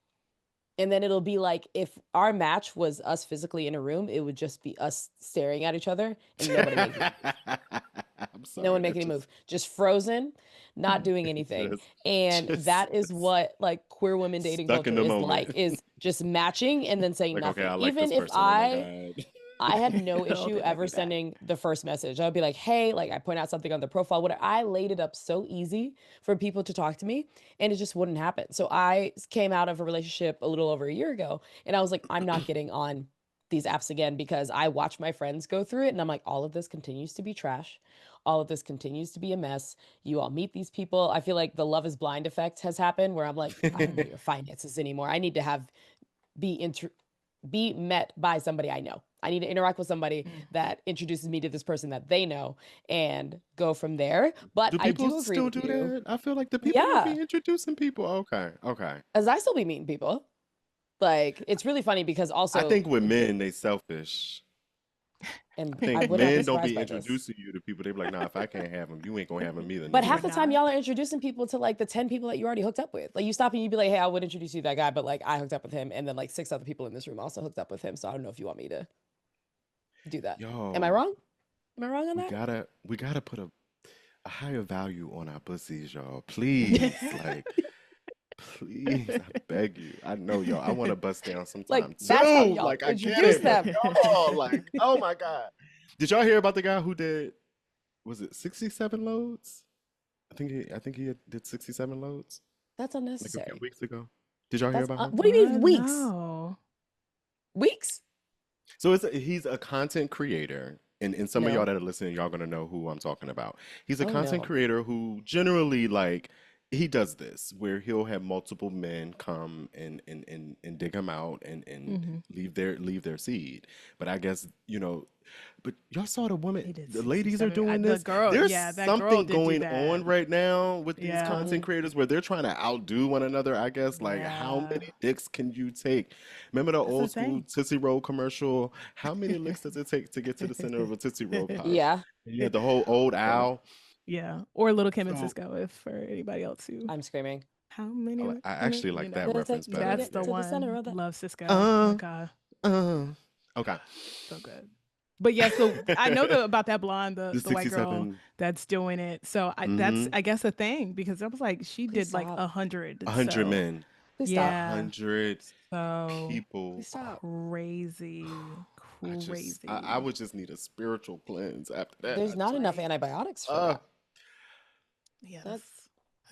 and then it'll be like if our match was us physically in a room, it would just be us staring at each other and nobody making any move. I'm No sorry, one that making a move, just frozen, not doing anything. just And just that is what like queer women dating stuck culture in the is like, moment. is just matching and then saying Like, okay, nothing. I like Even this if person. Oh my God. I had no Oh, issue they like ever me back. sending the first message. I would be like, hey, like I point out something on the profile, whatever. I laid it up so easy for people to talk to me and it just wouldn't happen. So I came out of a relationship a little over a year ago and I was like, I'm not getting on these apps again because I watch my friends go through it and I'm like, all of this continues to be trash. All of this continues to be a mess. You all meet these people. I feel like the Love is Blind effect has happened where I'm like, I don't know your finances anymore. I need to have be inter be met by somebody I know. I need to interact with somebody Mm. that introduces me to this person that they know and go from there. But Do I people do agree still with do you. that? I feel like the people don't Yeah, be introducing people. Okay, okay. as I still be meeting people. Like it's really funny because I also think with men, they selfish. I and I think would not be men don't surprised be by this. introducing you to people. They be like, nah, if I can't have them, you ain't gonna have them either, But You are half nigga. the time not. y'all are introducing people to like the 10 people that you already hooked up with. Like you stop and you be like, "Hey, I would introduce you to that guy, but like I hooked up with him and then like six other people in this room also hooked up with him. So I don't know if you want me to do that." Am I Yo, wrong? Am I wrong on that? we gotta put a higher value on our pussies, y'all. Please, like, please, I beg you. I know, y'all. I want to bust down Like sometime that's how too. y'all Like, I get introduce it, but them. y'all, like, oh my God. Did y'all hear about the guy who did, was it 67 loads? I think did 67 loads That's like a few unnecessary. weeks ago. Did y'all hear That's about him? what do you mean What? weeks? No. Weeks? So he's a content creator. And some of y'all No. that are listening, y'all gonna know who I'm talking about. He's a Oh content no. creator who generally like he does this where he'll have multiple men come and dig him out and Hmm. leave their seed. But I guess, but y'all saw the woman, He did the ladies are 67. doing The this. girl, There's yeah, that girl something did do going that. on right now with these Yeah. content Hmm. creators where they're trying to outdo one another, I guess. Like, how Yeah. many dicks can you take? Remember the That's the old school thing. Tootsie Roll commercial? How many licks does it take to get to the center of a Tootsie Roll Pop? Yeah, And you had the whole old Or owl. yeah. Or Little Kim and So Cisco, if for anybody else who I'm screaming. how many I women, actually like that Gonna reference take better beat than that's it the to that. the center one. of the Love Cisco. My Uh, God. uh. Okay. So good. But yeah, so I know about that blonde, The the white girl 67, that's doing it. So that's mm-hmm, I guess a thing because I was like, she Please did like stop. 100. 100 So men, Please a stop. yeah. hundred So Please people. stop. crazy. I Crazy. would just need a spiritual cleanse after that. There's I not enough just, Right. antibiotics for uh, that. Yeah, That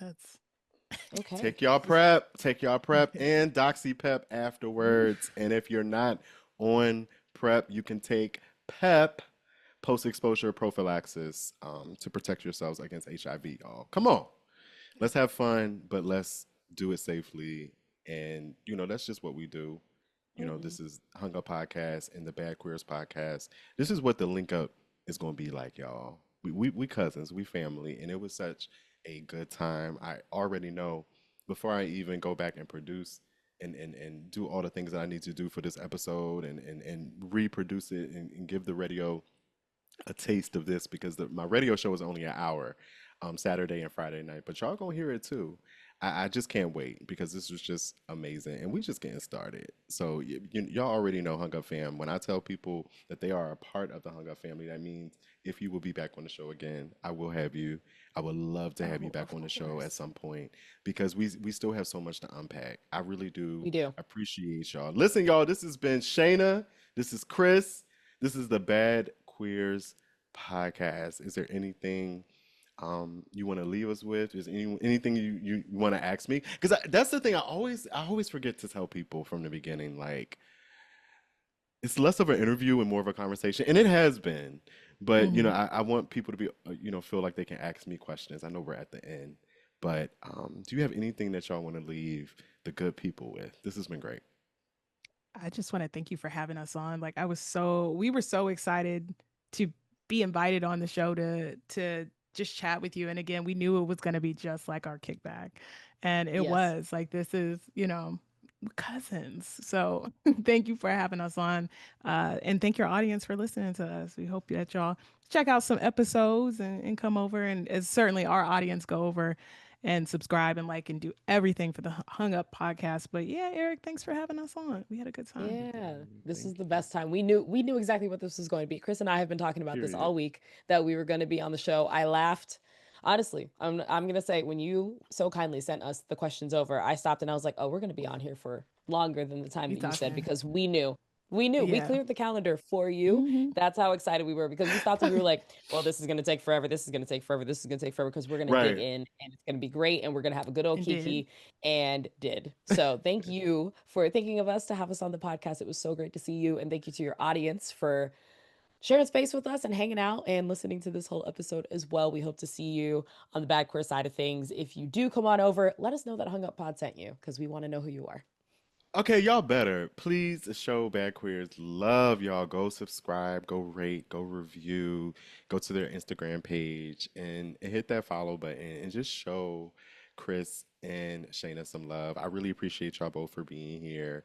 that's okay. take y'all prep and Doxy Pep afterwards. And if you're not on prep, you can take PEP, post-exposure prophylaxis, to protect yourselves against HIV, y'all. Come on. Let's have fun, but let's do it safely. And, that's just what we do. Mm-mm. This is Hung Up Podcast and the Bad Queers Podcast. This is what the link up is going to be like, y'all. We cousins, we family, and it was such a good time. I already know before I even go back and produce and do all the things that I need to do for this episode and reproduce it and give the radio a taste of this because my radio show is only an hour, Saturday and Friday night, but y'all gonna hear it too. I just can't wait because this was just amazing and we just getting started. So y'all already know Hung Up Fam. When I tell people that they are a part of the Hung Up family, that means if you will be back on the show again, I will have you. I would love to have you oh, back of on the show at course. some point because we still have so much to unpack. I really do We do. appreciate y'all. Listen, y'all, this has been Shayna. This is Kris. This is the Bad Queers Podcast. Is there anything you want to leave us with? Is anything you want to ask me? Because that's the thing. I always forget to tell people from the beginning. Like it's less of an interview and more of a conversation, and it has been. But Hmm. I want people to be feel like they can ask me questions. I know we're at the end, but do you have anything that y'all want to leave the good people with? This has been great. I just want to thank you for having us on. Like we were so excited to be invited on the show to just chat with you. And again, we knew it was going to be just like our kickback. And it Yes. was like this is, cousins. So thank you for having us on. And thank your audience for listening to us. We hope that y'all check out some episodes and come over and as certainly our audience go over and subscribe and like and do everything for the Hung Up podcast. But yeah, Eric, thanks for having us on. We had a good time. Yeah, this is Thank the you. best time. We knew exactly what this was going to be. Chris and I have been talking about this Period. all week that we were going to be on the show. I laughed. Honestly, I'm gonna say when you so kindly sent us the questions over, I stopped and I was like, "Oh, we're gonna be on here for longer than the time We that you said talking. because we knew. We Yeah. cleared the calendar for you. Hmm. That's how excited we were because we stopped and we were like, "Well, this is gonna take forever. This is gonna take forever. This is gonna take forever because we're gonna dig Right. in and it's gonna be great and we're gonna have a good old And did. kiki." And did. So thank you for thinking of us to have us on the podcast. It was so great to see you. And thank you to your audience for sharing space with us and hanging out and listening to this whole episode as well. We hope to see you on the Bad Queer side of things. If you do come on over, let us know that Hung Up Pod sent you because we want to know who you are. Okay, y'all better. Please show Bad Queers love, y'all. Go subscribe, go rate, go review, go to their Instagram page and hit that follow button and just show Kris and Shayna some love. I really appreciate y'all both for being here.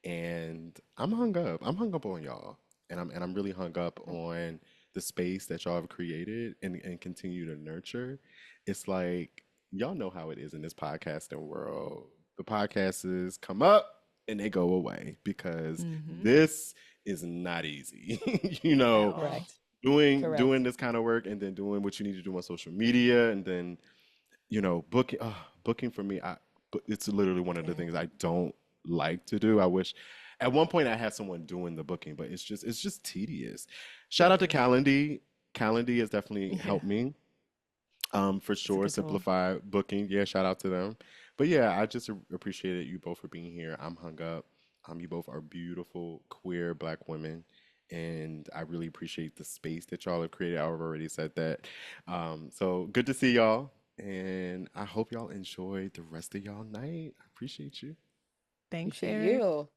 And I'm hung up. I'm hung up on y'all. And I'm really hung up on the space that y'all have created and continue to nurture. It's like y'all know how it is in this podcasting world. The podcasts come up and they go away because Hmm. this is not easy. You At know, all. Correct. doing Correct. this kind of work and then doing what you need to do on social media and then booking for me, it's literally one of the Yeah. things I don't like to do. I wish at one point I had someone doing the booking, but it's just tedious. Shout It out to is. Calendly. Calendly has definitely Yeah. helped me. For It's a sure, good tool. simplify booking. Yeah, shout out to them. But yeah, I just appreciated you both for being here. I'm hung up. You both are beautiful, queer black women, and I really appreciate the space that y'all have created. I've already said that. So good to see y'all, and I hope y'all enjoy the rest of y'all night. I appreciate you. Thanks, Appreciate Eric. you.